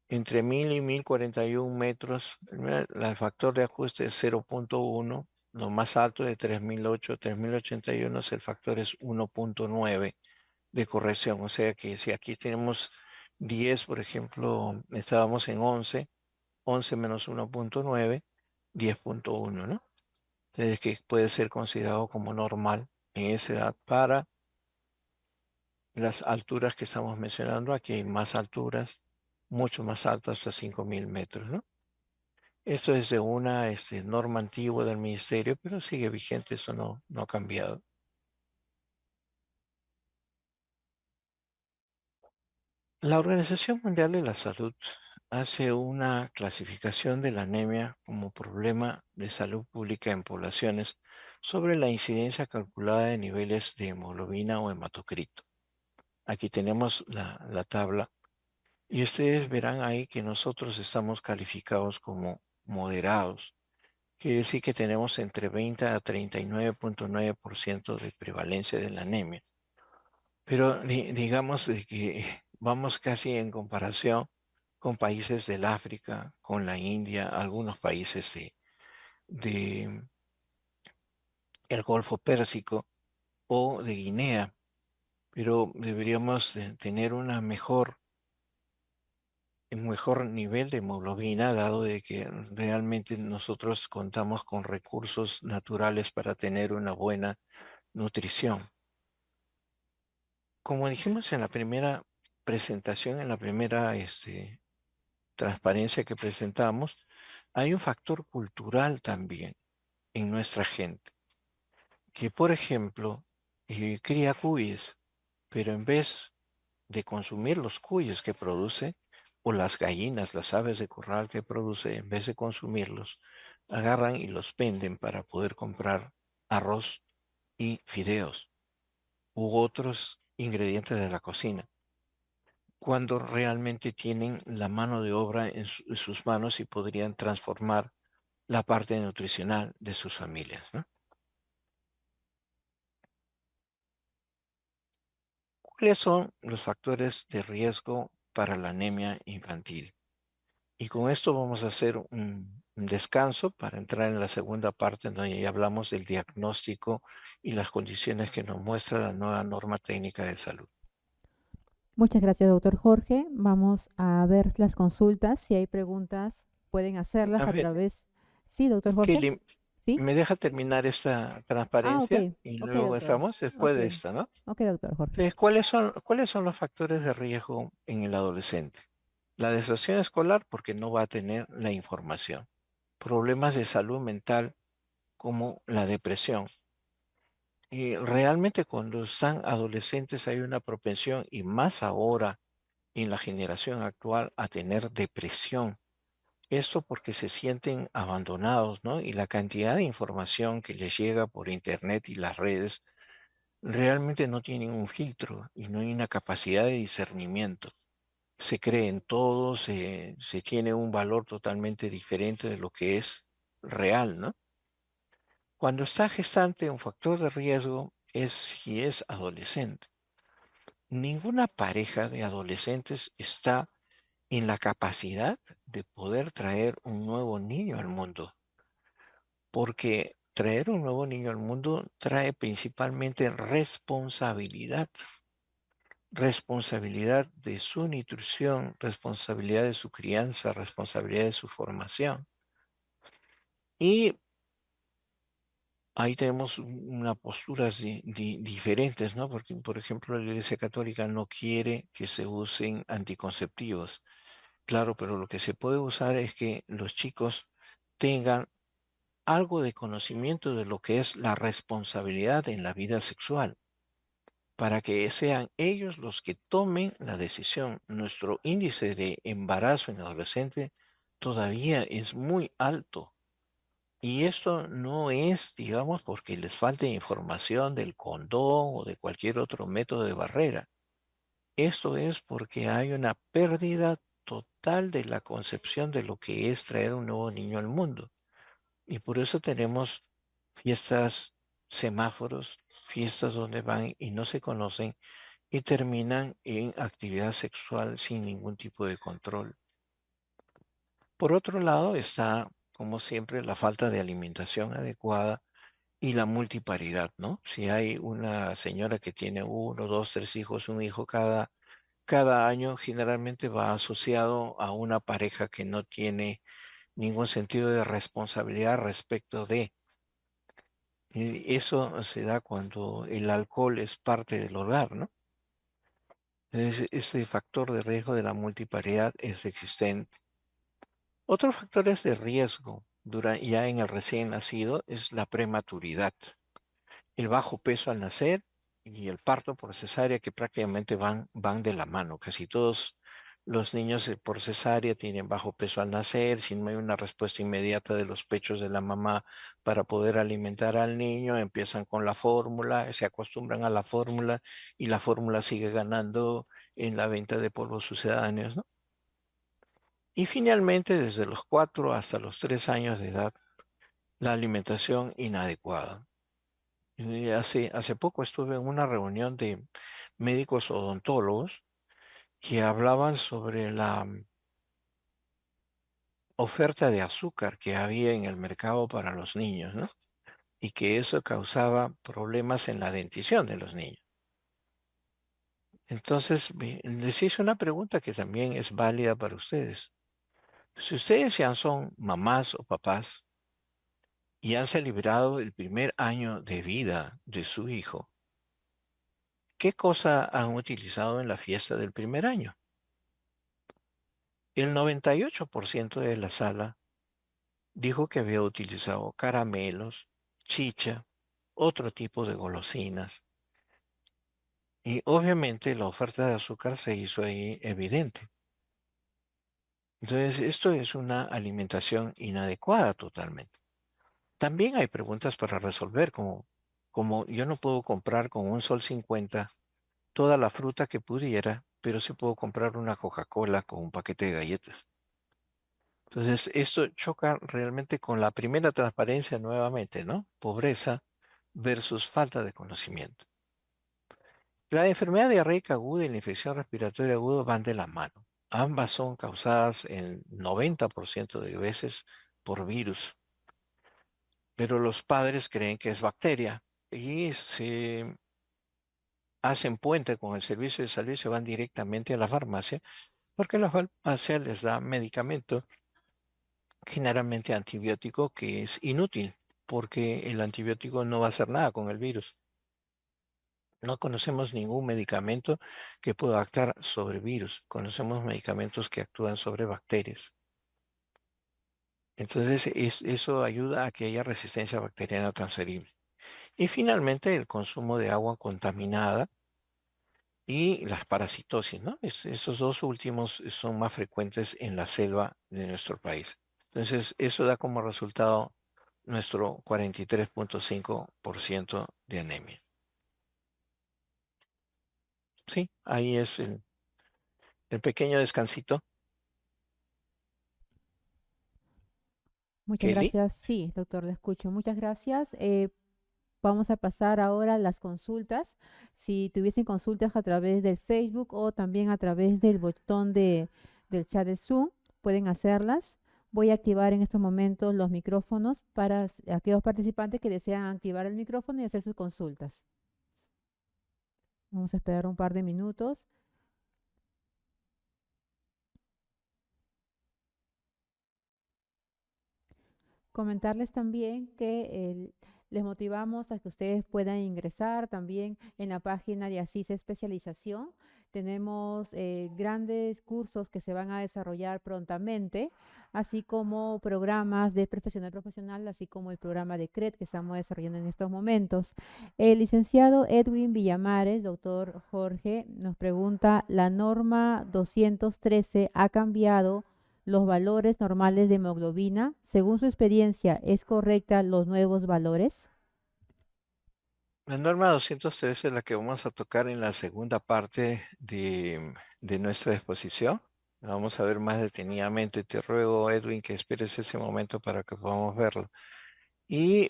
Entre 1000 y 1041 metros, el factor de ajuste es 0.1, lo más alto de 3008, 3081 el factor es 1.9 de corrección. O sea que si aquí tenemos 10, por ejemplo, estábamos en 11, 11 menos 1.9, 10.1, ¿no? Entonces que puede ser considerado como normal en esa edad para las alturas que estamos mencionando. Aquí hay más alturas, mucho más altas, hasta 5000 metros, ¿no? Esto es de una norma antigua del ministerio, pero sigue vigente, eso no ha cambiado. La Organización Mundial de la Salud hace una clasificación de la anemia como problema de salud pública en poblaciones sobre la incidencia calculada de niveles de hemoglobina o hematocrito. Aquí tenemos la tabla. Y ustedes verán ahí que nosotros estamos calificados como moderados. Quiere decir que tenemos entre 20 a 39.9% de prevalencia de la anemia. Pero digamos de que vamos casi en comparación con países del África, con la India, algunos países de el Golfo Pérsico o de Guinea. Pero deberíamos tener un mejor nivel de hemoglobina, dado de que realmente nosotros contamos con recursos naturales para tener una buena nutrición. Como dijimos en la primera presentación, en la primera transparencia que presentamos, hay un factor cultural también en nuestra gente, que por ejemplo, cría cuyes, pero en vez de consumir los cuyes que produce, o las gallinas, las aves de corral que produce, en vez de consumirlos, agarran y los venden para poder comprar arroz y fideos u otros ingredientes de la cocina, cuando realmente tienen la mano de obra en sus manos y podrían transformar la parte nutricional de sus familias, ¿no? ¿Cuáles son los factores de riesgo para la anemia infantil? Y con esto vamos a hacer un descanso para entrar en la segunda parte en donde ya hablamos del diagnóstico y las condiciones que nos muestra la nueva norma técnica de salud. Muchas gracias, doctor Jorge. Vamos a ver las consultas. Si hay preguntas, pueden hacerlas A a ver, través. Sí, doctor Jorge. Kelly, Sí. ¿me deja terminar esta Ah, ok. transparencia? Y Ok, luego doctor. estamos después Ok. de esta, ¿no? Ok, doctor Jorge. Entonces, cuáles son los factores de riesgo en el adolescente? La deserción escolar porque no va a tener la información. Problemas de salud mental como la depresión. Realmente cuando están adolescentes hay una propensión, y más ahora en la generación actual, a tener depresión. Esto porque se sienten abandonados, ¿no? Y la cantidad de información que les llega por internet y las redes realmente no tienen un filtro y no hay una capacidad de discernimiento. Se cree en todo, se tiene un valor totalmente diferente de lo que es real, ¿no? Cuando está gestante, un factor de riesgo es si es adolescente. Ninguna pareja de adolescentes está en la capacidad de poder traer un nuevo niño al mundo, porque traer un nuevo niño al mundo trae principalmente responsabilidad, responsabilidad de su nutrición, responsabilidad de su crianza, responsabilidad de su formación. Y ahí tenemos unas posturas diferentes, ¿no? Porque, por ejemplo, la Iglesia Católica no quiere que se usen anticonceptivos. Claro, pero lo que se puede usar es que los chicos tengan algo de conocimiento de lo que es la responsabilidad en la vida sexual, para que sean ellos los que tomen la decisión. Nuestro índice de embarazo en adolescente todavía es muy alto. Y esto no es, digamos, porque les falte información del condón o de cualquier otro método de barrera. Esto es porque hay una pérdida total de la concepción de lo que es traer un nuevo niño al mundo. Y por eso tenemos fiestas, semáforos, fiestas donde van y no se conocen y terminan en actividad sexual sin ningún tipo de control. Por otro lado está, como siempre, la falta de alimentación adecuada y la multiparidad, ¿no? Si hay una señora que tiene uno, dos, tres hijos, un hijo cada año, generalmente va asociado a una pareja que no tiene ningún sentido de responsabilidad respecto de. Y eso se da cuando el alcohol es parte del hogar, ¿no? Ese factor de riesgo de la multiparidad es existente. Otros factores de riesgo ya en el recién nacido es la prematuridad, el bajo peso al nacer y el parto por cesárea, que prácticamente van de la mano. Casi todos los niños por cesárea tienen bajo peso al nacer, si no hay una respuesta inmediata de los pechos de la mamá para poder alimentar al niño, empiezan con la fórmula, se acostumbran a la fórmula y la fórmula sigue ganando en la venta de polvos sucedáneos, ¿no? Y finalmente, desde los 4 hasta los 3 años de edad, la alimentación inadecuada. Y hace poco estuve en una reunión de médicos odontólogos que hablaban sobre la oferta de azúcar que había en el mercado para los niños, ¿no? Y que eso causaba problemas en la dentición de los niños. Entonces, les hice una pregunta que también es válida para ustedes. Si ustedes ya son mamás o papás y han celebrado el primer año de vida de su hijo, ¿qué cosa han utilizado en la fiesta del primer año? El 98% de la sala dijo que había utilizado caramelos, chicha, otro tipo de golosinas. Y obviamente la oferta de azúcar se hizo ahí evidente. Entonces, esto es una alimentación inadecuada totalmente. También hay preguntas para resolver, como yo no puedo comprar con un sol 50 toda la fruta que pudiera, pero sí puedo comprar una Coca-Cola con un paquete de galletas. Entonces, esto choca realmente con la primera transparencia nuevamente, ¿no? Pobreza versus falta de conocimiento. La enfermedad diarreica aguda y la infección respiratoria aguda van de la mano. Ambas son causadas en 90% de veces por virus, pero los padres creen que es bacteria y se hacen puente con el servicio de salud y se van directamente a la farmacia porque la farmacia les da medicamento, generalmente antibiótico, que es inútil, porque el antibiótico no va a hacer nada con el virus. No conocemos ningún medicamento que pueda actuar sobre virus. Conocemos medicamentos que actúan sobre bacterias. Entonces, eso ayuda a que haya resistencia bacteriana transferible. Y finalmente el consumo de agua contaminada y las parasitosis, ¿no? Esos dos últimos son más frecuentes en la selva de nuestro país. Entonces, eso da como resultado nuestro 43,5% de anemia. Sí, ahí es el pequeño descansito. Muchas Kelly, gracias. Sí, doctor, le escucho. Muchas gracias. Vamos a pasar ahora a las consultas. Si tuviesen consultas a través del Facebook o también a través del botón del chat de Zoom, pueden hacerlas. Voy a activar en estos momentos los micrófonos para aquellos participantes que desean activar el micrófono y hacer sus consultas. Vamos a esperar un par de minutos. Comentarles también que les motivamos a que ustedes puedan ingresar también en la página de Asís Especialización. Tenemos grandes cursos que se van a desarrollar prontamente, así como programas de profesional profesional, así como el programa de CRED que estamos desarrollando en estos momentos. El licenciado Edwin Villamares, doctor Jorge, nos pregunta, ¿la norma 213 ha cambiado los valores normales de hemoglobina? Según su experiencia, ¿es correcta los nuevos valores? la norma 213 es la que vamos a tocar en la segunda parte de nuestra exposición. La vamos a ver más detenidamente. Te ruego, Edwin, que esperes ese momento para que podamos verlo. Y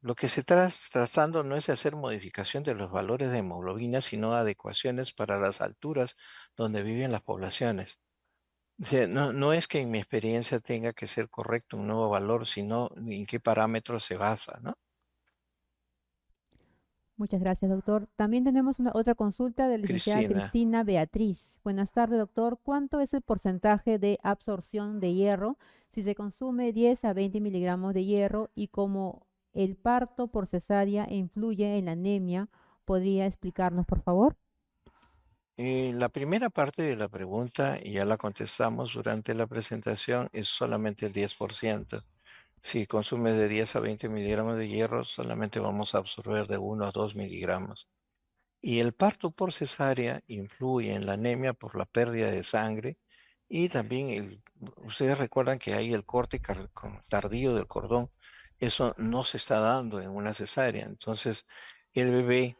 lo que se está tratando no es de hacer modificación de los valores de hemoglobina, sino adecuaciones para las alturas donde viven las poblaciones. O sea, no es que en mi experiencia tenga que ser correcto un nuevo valor, sino en qué parámetros se basa, ¿no? Muchas gracias, doctor. También tenemos otra consulta de la licenciada Cristina, Cristina Beatriz. Buenas tardes, doctor. ¿Cuánto es el porcentaje de absorción de hierro si se consume 10 a 20 miligramos de hierro y cómo el parto por cesárea influye en la anemia? ¿Podría explicarnos, por favor? la primera parte de la pregunta, y ya la contestamos durante la presentación, es solamente el 10%. Si consumes de 10 a 20 miligramos de hierro, solamente vamos a absorber de 1 a 2 miligramos. Y el parto por cesárea influye en la anemia por la pérdida de sangre y también ustedes recuerdan que hay el corte tardío del cordón. Eso no se está dando en una cesárea. Entonces, el bebé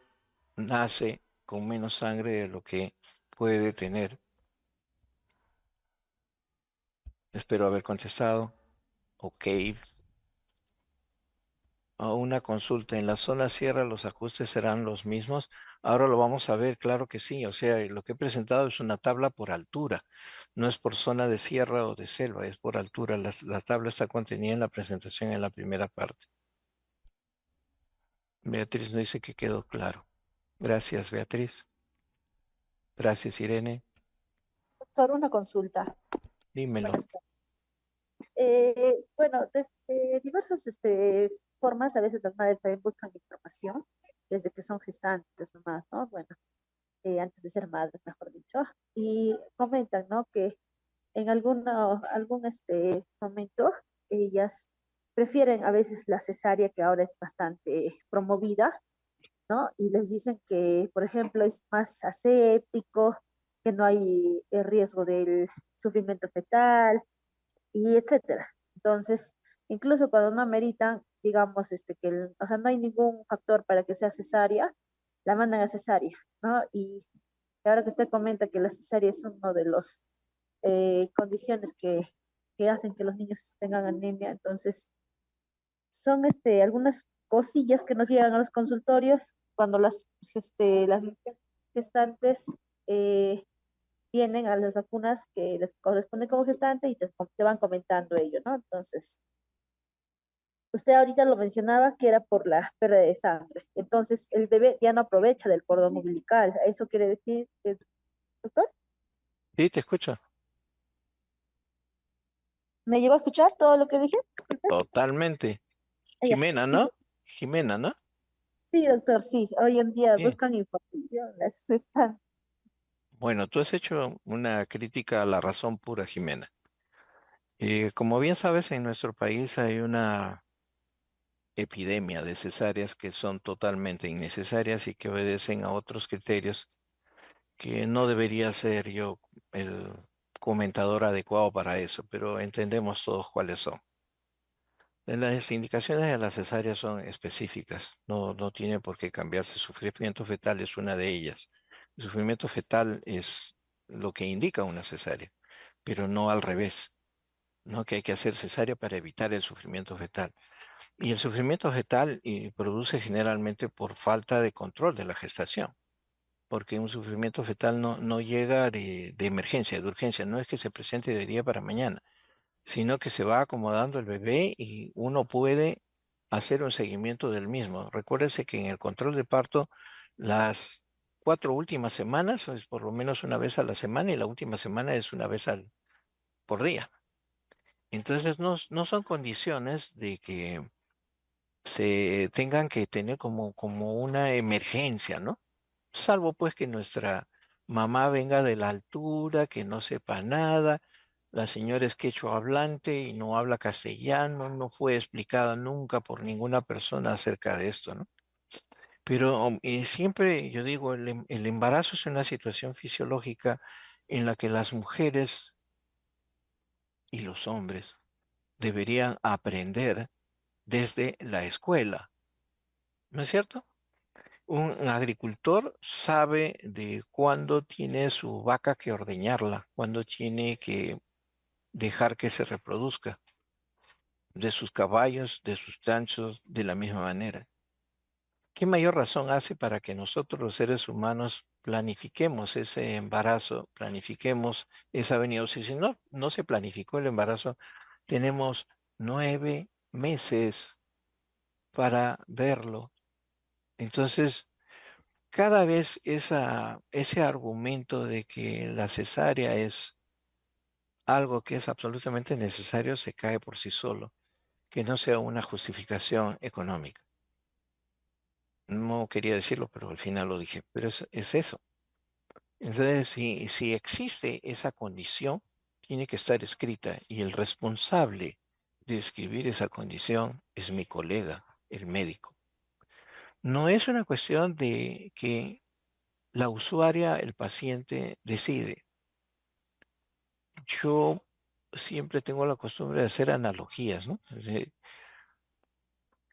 nace con menos sangre de lo que puede tener. Espero haber contestado. Ok. A una consulta. En la zona sierra los ajustes serán los mismos. Ahora lo vamos a ver, claro que sí. O sea, lo que he presentado es una tabla por altura. No es por zona de sierra o de selva, es por altura. La tabla está contenida en la presentación en la primera parte. Beatriz nos dice que quedó claro. Gracias, Beatriz. Gracias, Irene. Doctor, una consulta. Dímelo. Buenas tardes. Bueno, de diversas formas, a veces las madres también buscan información desde que son gestantes nomás, ¿no? Bueno, antes de ser madres, mejor dicho. Y comentan, ¿no? Que en algún momento ellas prefieren a veces la cesárea, que ahora es bastante promovida, ¿no? Y les dicen que, por ejemplo, es más aséptico, que no hay riesgo del sufrimiento fetal y etcétera. Entonces, incluso cuando no ameritan, digamos, o sea, no hay ningún factor para que sea cesárea, la mandan a cesárea, ¿no? Y ahora que usted comenta que la cesárea es uno de los condiciones que hacen que los niños tengan anemia, entonces son algunas cosillas que nos llegan a los consultorios cuando las gestantes eh, vienen a las vacunas que les corresponden como gestante y te van comentando ello, ¿no? Entonces, usted ahorita lo mencionaba que era por la pérdida de sangre. Entonces, el bebé ya no aprovecha del cordón umbilical. ¿Eso quiere decir, doctor? Sí, te escucho. ¿Me llegó a escuchar todo lo que dije? Totalmente. Ah, ya. Jimena, ¿no? Jimena, ¿no? Sí, doctor, sí. Hoy en día Sí. buscan información. Eso está. Bueno, tú has hecho una crítica a la razón pura, Jimena. Como bien sabes, en nuestro país hay una epidemia de cesáreas que son totalmente innecesarias y que obedecen a otros criterios que no debería ser yo el comentador adecuado para eso, pero entendemos todos cuáles son. Las indicaciones de la cesárea son específicas, no tiene por qué cambiarse. Sufrimiento fetal es una de ellas. El sufrimiento fetal es lo que indica una cesárea, pero no al revés, no que hay que hacer cesárea para evitar el sufrimiento fetal. Y el sufrimiento fetal produce generalmente por falta de control de la gestación, porque un sufrimiento fetal no llega de emergencia, de urgencia, no es que se presente de día para mañana, sino que se va acomodando el bebé y uno puede hacer un seguimiento del mismo. Recuérdese que en el control de parto, las 4 últimas semanas es por lo menos una vez a la semana y la última semana es una vez por día. Entonces no son condiciones de que se tengan que tener como una emergencia, ¿no? Salvo pues que nuestra mamá venga de la altura, que no sepa nada, la señora es quechua hablante y no habla castellano, no fue explicada nunca por ninguna persona acerca de esto, ¿no? Pero siempre yo digo, el embarazo es una situación fisiológica en la que las mujeres y los hombres deberían aprender desde la escuela, ¿no es cierto? Un agricultor sabe de cuándo tiene su vaca que ordeñarla, cuándo tiene que dejar que se reproduzca, de sus caballos, de sus chanchos, de la misma manera. ¿Qué mayor razón hace para que nosotros los seres humanos planifiquemos ese embarazo, planifiquemos esa venida? O sea, si no se planificó el embarazo, tenemos 9 meses para verlo. Entonces, cada vez ese argumento de que la cesárea es algo que es absolutamente necesario se cae por sí solo, que no sea una justificación económica. No quería decirlo, pero al final lo dije, pero es eso. Entonces, si existe esa condición, tiene que estar escrita y el responsable de escribir esa condición es mi colega, el médico. No es una cuestión de que la usuaria, el paciente, decide. Yo siempre tengo la costumbre de hacer analogías, ¿no? Es decir,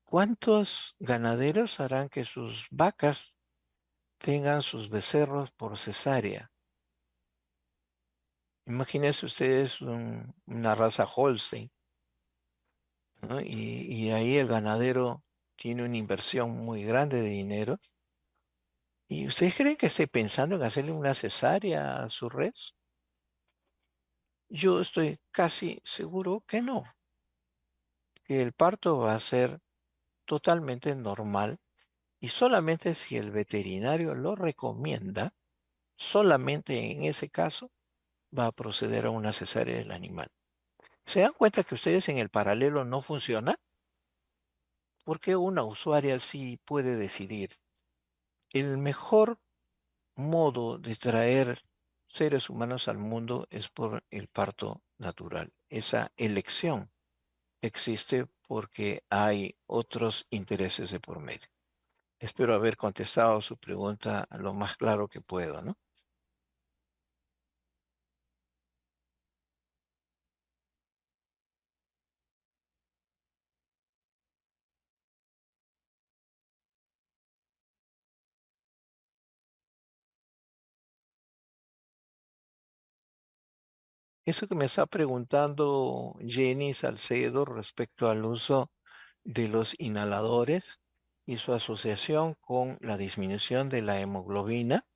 ¿cuántos ganaderos harán que sus vacas tengan sus becerros por cesárea? Imagínense ustedes una raza Holstein, ¿no? Y ahí el ganadero tiene una inversión muy grande de dinero. ¿Y ustedes creen que esté pensando en hacerle una cesárea a su res? Yo estoy casi seguro que no, que el parto va a ser totalmente normal y solamente si el veterinario lo recomienda, solamente en ese caso va a proceder a una cesárea del animal. ¿Se dan cuenta que ustedes en el paralelo no funciona? ¿Por qué una usuaria sí puede decidir? El mejor modo de traer seres humanos al mundo es por el parto natural. Esa elección existe porque hay otros intereses de por medio. Espero haber contestado su pregunta lo más claro que puedo, ¿no? Eso que me está preguntando Jenny Salcedo respecto al uso de los inhaladores y su asociación con la disminución de la hemoglobina,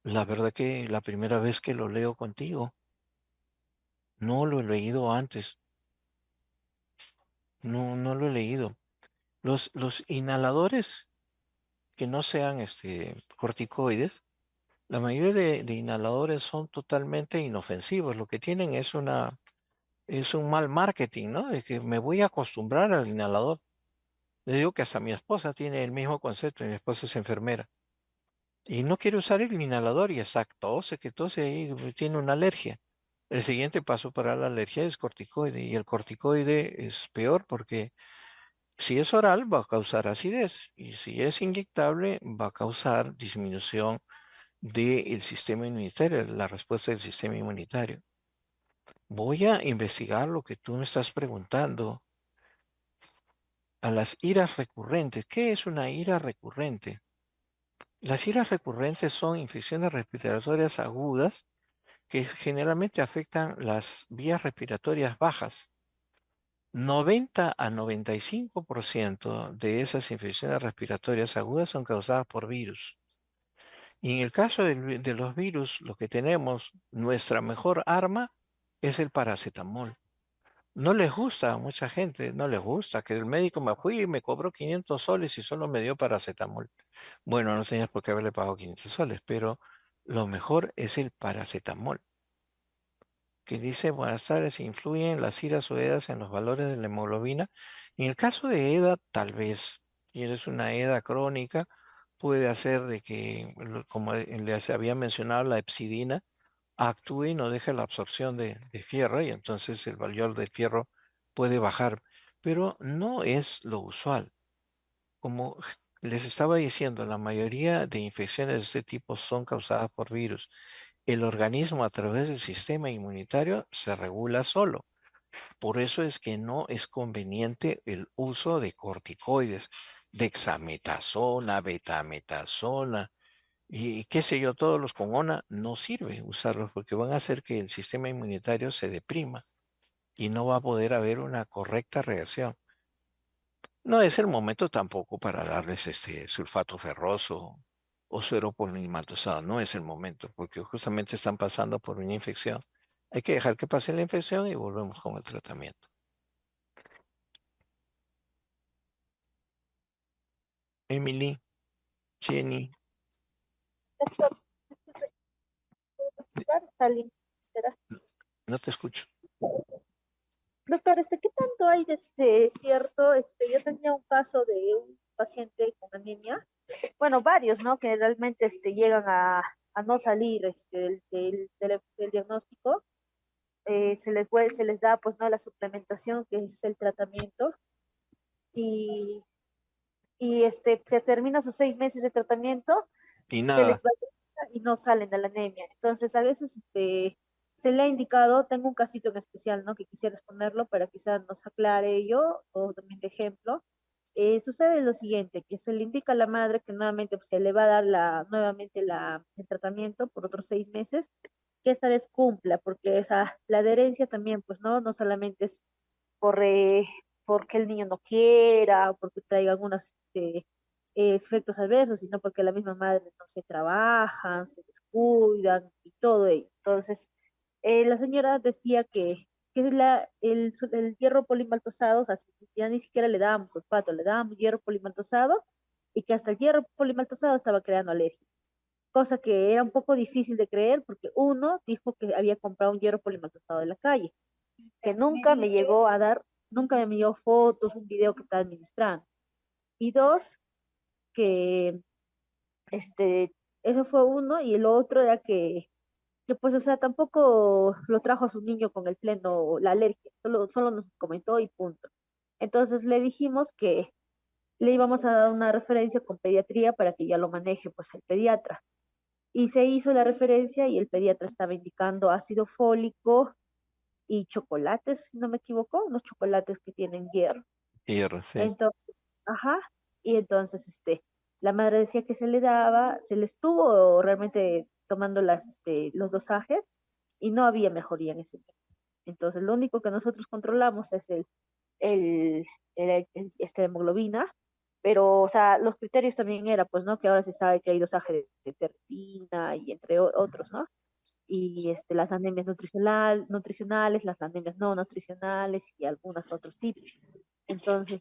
la verdad que la primera vez que lo leo contigo, no lo he leído antes, no lo he leído. Los inhaladores que no sean corticoides, la mayoría de inhaladores son totalmente inofensivos. Lo que tienen es un mal marketing, ¿no? Es que me voy a acostumbrar al inhalador. Le digo que hasta mi esposa tiene el mismo concepto, y mi esposa es enfermera. Y no quiere usar el inhalador y está tose, que tose y tiene una alergia. El siguiente paso para la alergia es corticoide y el corticoide es peor porque Si es oral, va a causar acidez. Y si es inyectable, va a causar disminución del sistema inmunitario, la respuesta del sistema inmunitario. Voy a investigar lo que tú me estás preguntando. A las iras recurrentes. ¿Qué es una ira recurrente? Las iras recurrentes son infecciones respiratorias agudas que generalmente afectan las vías respiratorias bajas. 90 a 95% de esas infecciones respiratorias agudas son causadas por virus. Y en el caso de los virus, lo que tenemos, nuestra mejor arma es el paracetamol. No les gusta a mucha gente, no les gusta que el médico me fui y me cobró 500 soles y solo me dio paracetamol. Bueno, no tenías por qué haberle pagado 500 soles, pero lo mejor es el paracetamol, que dice, buenas tardes, influyen las iras o EDAs en los valores de la hemoglobina. En el caso de EDA, tal vez, si eres una EDA crónica, puede hacer de que, como les había mencionado, la hepcidina actúe y no deje la absorción de fierro y entonces el valor del fierro puede bajar, pero no es lo usual. Como les estaba diciendo, la mayoría de infecciones de este tipo son causadas por virus. El organismo a través del sistema inmunitario se regula solo. Por eso es que no es conveniente el uso de corticoides, dexametasona, betametasona y qué sé yo, todos los con ONA, no sirve usarlos porque van a hacer que el sistema inmunitario se deprima y no va a poder haber una correcta reacción. No es el momento tampoco para darles este sulfato ferroso o suero polimaltosado. No es el momento porque justamente están pasando por una infección. Hay que dejar que pase la infección y volvemos con el tratamiento. Emily, Jenny, Doctor, disculpe, ¿puedo participar? Está lindo. Será. no te escucho. Doctor, ¿qué tanto hay de cierto? Yo tenía un caso de un paciente con anemia, bueno, varios, ¿no? Que realmente llegan a no salir del diagnóstico. Se les da, pues, ¿no? La suplementación, que es el tratamiento, y, se termina sus 6 meses de tratamiento, Y se les nada, va y no salen de la anemia. Entonces, a veces se le ha indicado, tengo un casito en especial, ¿no? Que quisiera exponerlo para quizás nos aclare ello, o también de ejemplo. Sucede lo siguiente, que se le indica a la madre que nuevamente, pues, se le va a dar nuevamente el tratamiento por otros 6 meses, que esta vez cumpla, porque la adherencia también, pues, no solamente es por, porque el niño no quiera, o porque traiga algunos efectos adversos, sino porque la misma madre no se trabajan, se descuidan y todo ello. Entonces, la señora decía que el hierro polimaltosado, o sea, ya ni siquiera le dábamos sulfato, le dábamos hierro polimaltosado, y que hasta el hierro polimaltosado estaba creando alergia, cosa que era un poco difícil de creer porque uno dijo que había comprado un hierro polimaltosado de la calle, que nunca me llegó a dar, nunca me envió fotos, un video que está administrando. Y dos, que eso fue uno, y el otro era que pues, o sea, tampoco lo trajo a su niño con el pleno, la alergia, solo nos comentó y punto. Entonces le dijimos que le íbamos a dar una referencia con pediatría para que ya lo maneje pues el pediatra. Y se hizo la referencia y el pediatra estaba indicando ácido fólico y chocolates, si no me equivoco, unos chocolates que tienen hierro. hierro, sí. Entonces, ajá, y entonces la madre decía que se le daba, se le estuvo realmente tomando los dosajes y no había mejoría en ese momento. Entonces, lo único que nosotros controlamos es el, hemoglobina, pero, o sea, los criterios también era, pues, ¿no? Que ahora se sabe que hay dosaje de ferritina y entre otros, ¿no? Y las anemias nutricionales, las anemias no nutricionales y algunos otros tipos. Entonces,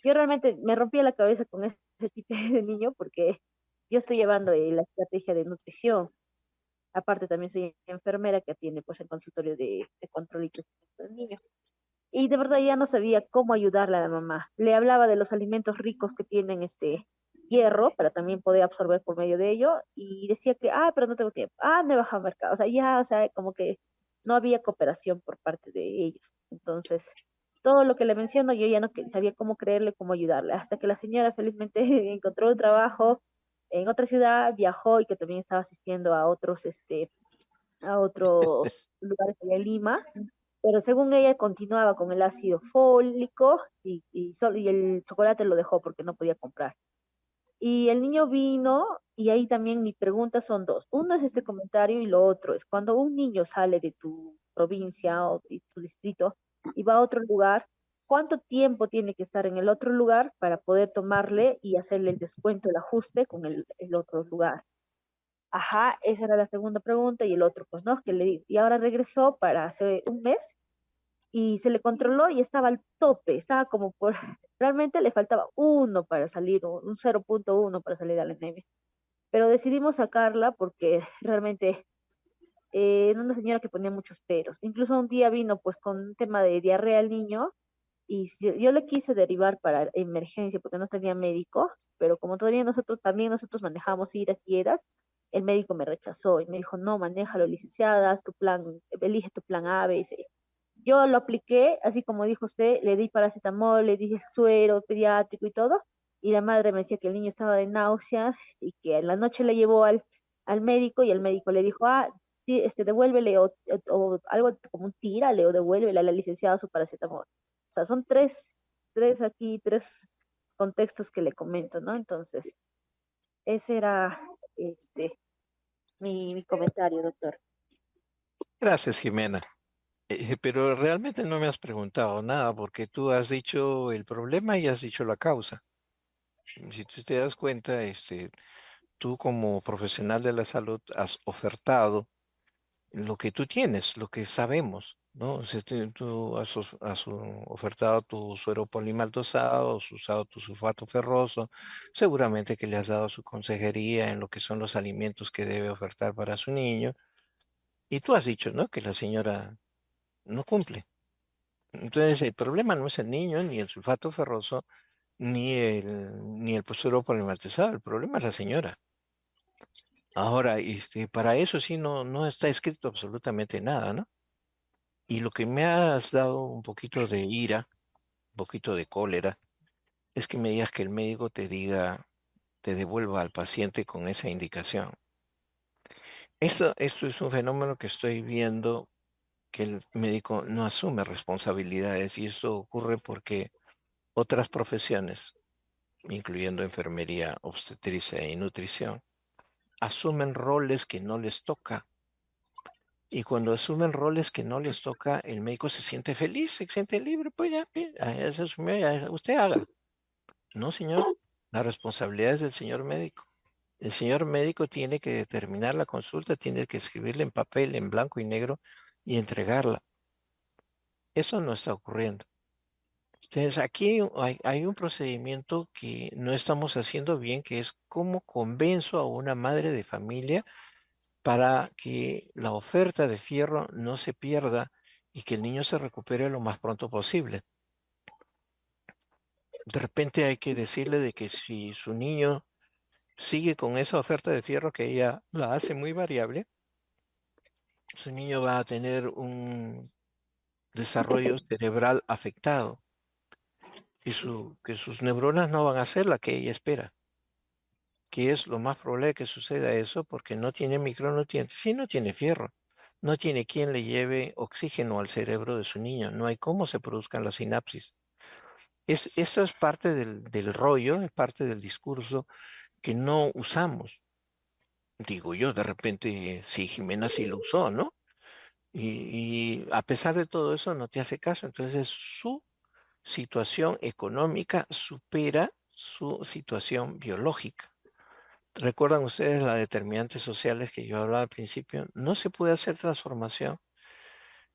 yo realmente me rompía la cabeza con ese tipo de niño porque yo estoy llevando la estrategia de nutrición. Aparte, también soy enfermera que atiende pues en consultorio de control y crecimiento del niño. Y de verdad ya no sabía cómo ayudarle a la mamá. Le hablaba de los alimentos ricos que tienen hierro para también poder absorber por medio de ello, y decía que, pero no tengo tiempo, no he bajado al mercado. O sea, ya, o sea, como que no había cooperación por parte de ellos. Entonces, todo lo que le menciono, yo ya no sabía cómo creerle, cómo ayudarle, hasta que la señora felizmente encontró un trabajo en otra ciudad, viajó y que también estaba asistiendo a otros lugares allá en Lima, pero según ella continuaba con el ácido fólico y el chocolate lo dejó porque no podía comprar. Y el niño vino y ahí también mi pregunta son dos. Uno es este comentario y lo otro es cuando un niño sale de tu provincia o de tu distrito y va a otro lugar, ¿cuánto tiempo tiene que estar en el otro lugar para poder tomarle y hacerle el descuento, el ajuste con el otro lugar? Ajá, esa era la segunda pregunta y el otro, pues no, que le di, y ahora regresó para hace un mes y se le controló y estaba al tope, estaba como por, realmente le faltaba uno para salir, un 0,1 para salir de la anemia. Pero decidimos sacarla porque realmente era una señora que ponía muchos peros. Incluso un día vino pues con un tema de diarrea al niño y yo le quise derivar para emergencia porque no tenía médico, pero como todavía nosotros manejamos iras y eras, el médico me rechazó y me dijo, no, manéjalo, licenciada, haz tu plan, elige tu plan A, B, C. Yo lo apliqué, así como dijo usted, le di paracetamol, le di suero pediátrico y todo, y la madre me decía que el niño estaba de náuseas y que en la noche le llevó al médico y el médico le dijo, sí, devuélvele o algo como un tírale o devuélvele a la licenciada su paracetamol. O sea, son tres contextos que le comento, ¿no? Entonces, ese era este, mi comentario, doctor. Gracias, Jimena. Pero realmente no me has preguntado nada porque tú has dicho el problema y has dicho la causa. Si tú te das cuenta, tú como profesional de la salud has ofertado lo que tú tienes, lo que sabemos, ¿no? O sea, tú has ofertado tu suero polimaltosado, has usado tu sulfato ferroso, seguramente que le has dado su consejería en lo que son los alimentos que debe ofertar para su niño. Y tú has dicho, ¿no? Que la señora no cumple. Entonces, el problema no es el niño, ni el sulfato ferroso, ni el suero polimaltosado, el problema es la señora. Ahora, para eso sí no está escrito absolutamente nada, ¿no? Y lo que me has dado un poquito de ira, un poquito de cólera, es que me digas que el médico te diga, te devuelva al paciente con esa indicación. Esto es un fenómeno que estoy viendo que el médico no asume responsabilidades y esto ocurre porque otras profesiones, incluyendo enfermería, obstetricia y nutrición, asumen roles que no les toca. Y cuando asumen roles que no les toca, el médico se siente feliz, se siente libre, pues ya, eso asumió, ya, usted haga. No, señor, la responsabilidad es del señor médico. El señor médico tiene que determinar la consulta, tiene que escribirla en papel, en blanco y negro y entregarla. Eso no está ocurriendo. Entonces, aquí hay un procedimiento que no estamos haciendo bien, que es cómo convenzo a una madre de familia para que la oferta de fierro no se pierda y que el niño se recupere lo más pronto posible. De repente hay que decirle de que si su niño sigue con esa oferta de fierro que ella la hace muy variable, su niño va a tener un desarrollo cerebral afectado y que sus neuronas no van a ser la que ella espera, que es lo más probable que suceda eso porque no tiene micronutrientes, sí no tiene fierro, no tiene quien le lleve oxígeno al cerebro de su niño, no hay cómo se produzcan las sinapsis. Eso es parte del rollo, es parte del discurso que no usamos. Digo yo, de repente, si Jimena sí lo usó, ¿no? Y a pesar de todo eso no te hace caso. Entonces su situación económica supera su situación biológica. ¿Recuerdan ustedes las determinantes sociales que yo hablaba al principio? No se puede hacer transformación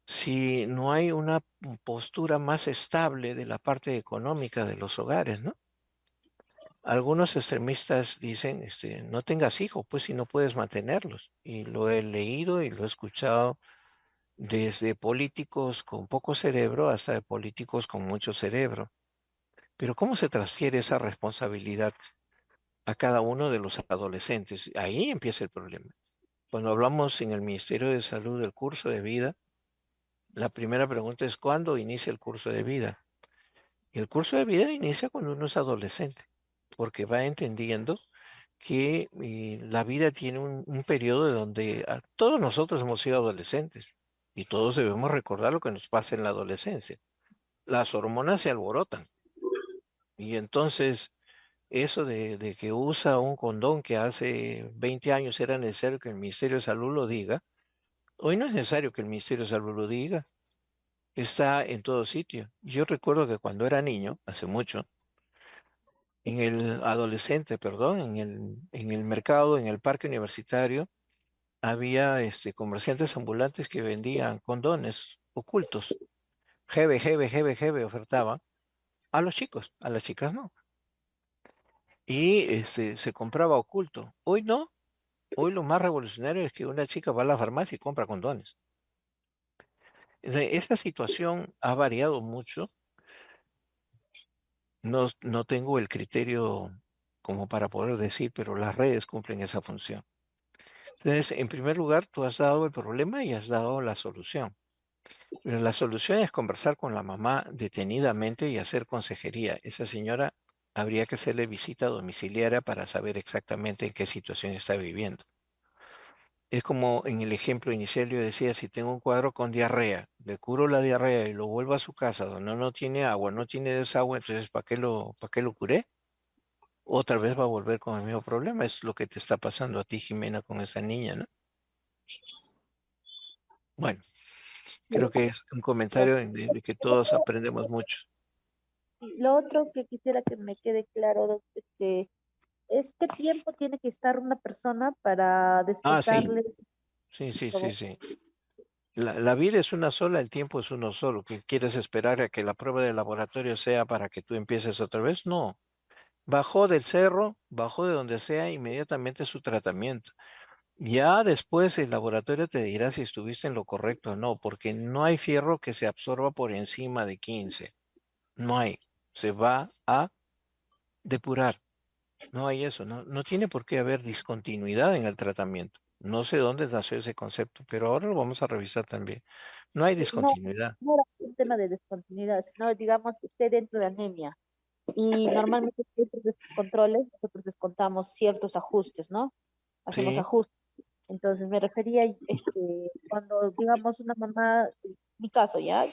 si no hay una postura más estable de la parte económica de los hogares, ¿no? Algunos extremistas dicen, no tengas hijos, pues si no puedes mantenerlos. Y lo he leído y lo he escuchado desde políticos con poco cerebro hasta de políticos con mucho cerebro. Pero ¿cómo se transfiere esa responsabilidad a cada uno de los adolescentes? Ahí empieza el problema. Cuando hablamos en el Ministerio de Salud del curso de vida, la primera pregunta es ¿cuándo inicia el curso de vida? Y el curso de vida inicia cuando uno es adolescente, porque va entendiendo que la vida tiene un periodo de donde todos nosotros hemos sido adolescentes y todos debemos recordar lo que nos pasa en la adolescencia. Las hormonas se alborotan y entonces eso de que usa un condón que hace 20 años era necesario que el Ministerio de Salud lo diga, hoy no es necesario que el Ministerio de Salud lo diga, está en todo sitio. Yo recuerdo que cuando era niño, hace mucho, en el adolescente, perdón, en el mercado, en el parque universitario, había comerciantes ambulantes que vendían condones ocultos. Jebe, ofertaban a los chicos, a las chicas no. Y se compraba oculto. Hoy no, hoy lo más revolucionario es que una chica va a la farmacia y compra condones. Esa situación ha variado mucho. No, no tengo el criterio como para poder decir, pero las redes cumplen esa función. Entonces, en primer lugar, tú has dado el problema y has dado la solución. Pero la solución es conversar con la mamá detenidamente y hacer consejería. Esa señora habría que hacerle visita domiciliaria para saber exactamente en qué situación está viviendo. Es como en el ejemplo inicial yo decía, si tengo un cuadro con diarrea, le curo la diarrea y lo vuelvo a su casa donde no tiene agua, no tiene desagüe, entonces para qué lo curé? Otra vez va a volver con el mismo problema. Es lo que te está pasando a ti, Jimena, con esa niña, ¿no? Bueno, creo que es un comentario de que todos aprendemos mucho. Lo otro que quisiera que me quede claro, es qué tiempo tiene que estar una persona para Ah, sí, descontarle sí, como sí. La vida es una sola, el tiempo es uno solo. ¿Qué quieres esperar a que la prueba de laboratorio sea para que tú empieces otra vez? No. Bajó del cerro, bajó de donde sea, inmediatamente su tratamiento. Ya después el laboratorio te dirá si estuviste en lo correcto o no, porque no hay fierro que se absorba por encima de 15. No hay. Se va a depurar. No hay eso. No, no tiene por qué haber discontinuidad en el tratamiento. No sé dónde nació ese concepto, pero ahora lo vamos a revisar también. No hay no, discontinuidad. no era un tema de descontinuidad, sino digamos que esté dentro de anemia. Y normalmente dentro de estos controles nosotros descontamos ciertos ajustes, ¿no? Hacemos Sí, ajustes. Entonces me refería, cuando digamos una mamá, mi caso, ¿ya?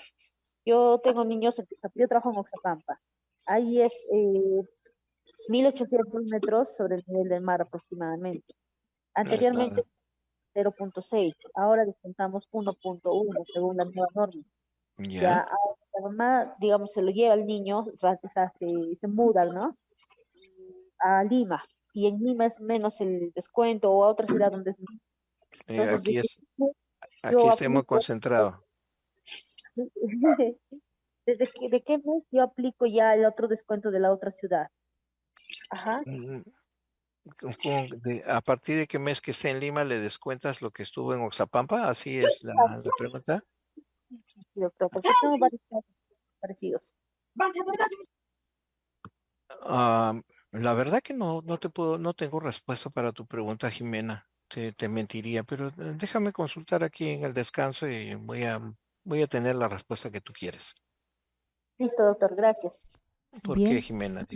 Yo tengo niños, yo trabajo en Oxapampa. Ahí es 1800 metros sobre el nivel del mar aproximadamente. no es Anteriormente nada. 0,6, ahora descontamos 1,1 según la nueva norma. Ya, ¿Ya? ahora la mamá, digamos, se lo lleva al niño, o sea, se muda, ¿no? A Lima. Y en Lima es menos el descuento o a otra ciudad donde es menos. Entonces, Aquí es, aquí yo está muy aplico, concentrado. ¿de qué mes yo aplico ya el otro descuento de la otra ciudad? Ajá, Mm, ¿A partir de qué mes que esté en Lima le descuentas lo que estuvo en Oxapampa? Así es la pregunta. sí, doctor, porque tengo varios casos parecidos. Ah, la verdad que no te puedo, no tengo respuesta para tu pregunta, Jimena. Te mentiría, pero déjame consultar aquí en el descanso y voy a tener la respuesta que tú quieres. Listo, doctor, gracias. ¿Por qué, Bien. Jimena?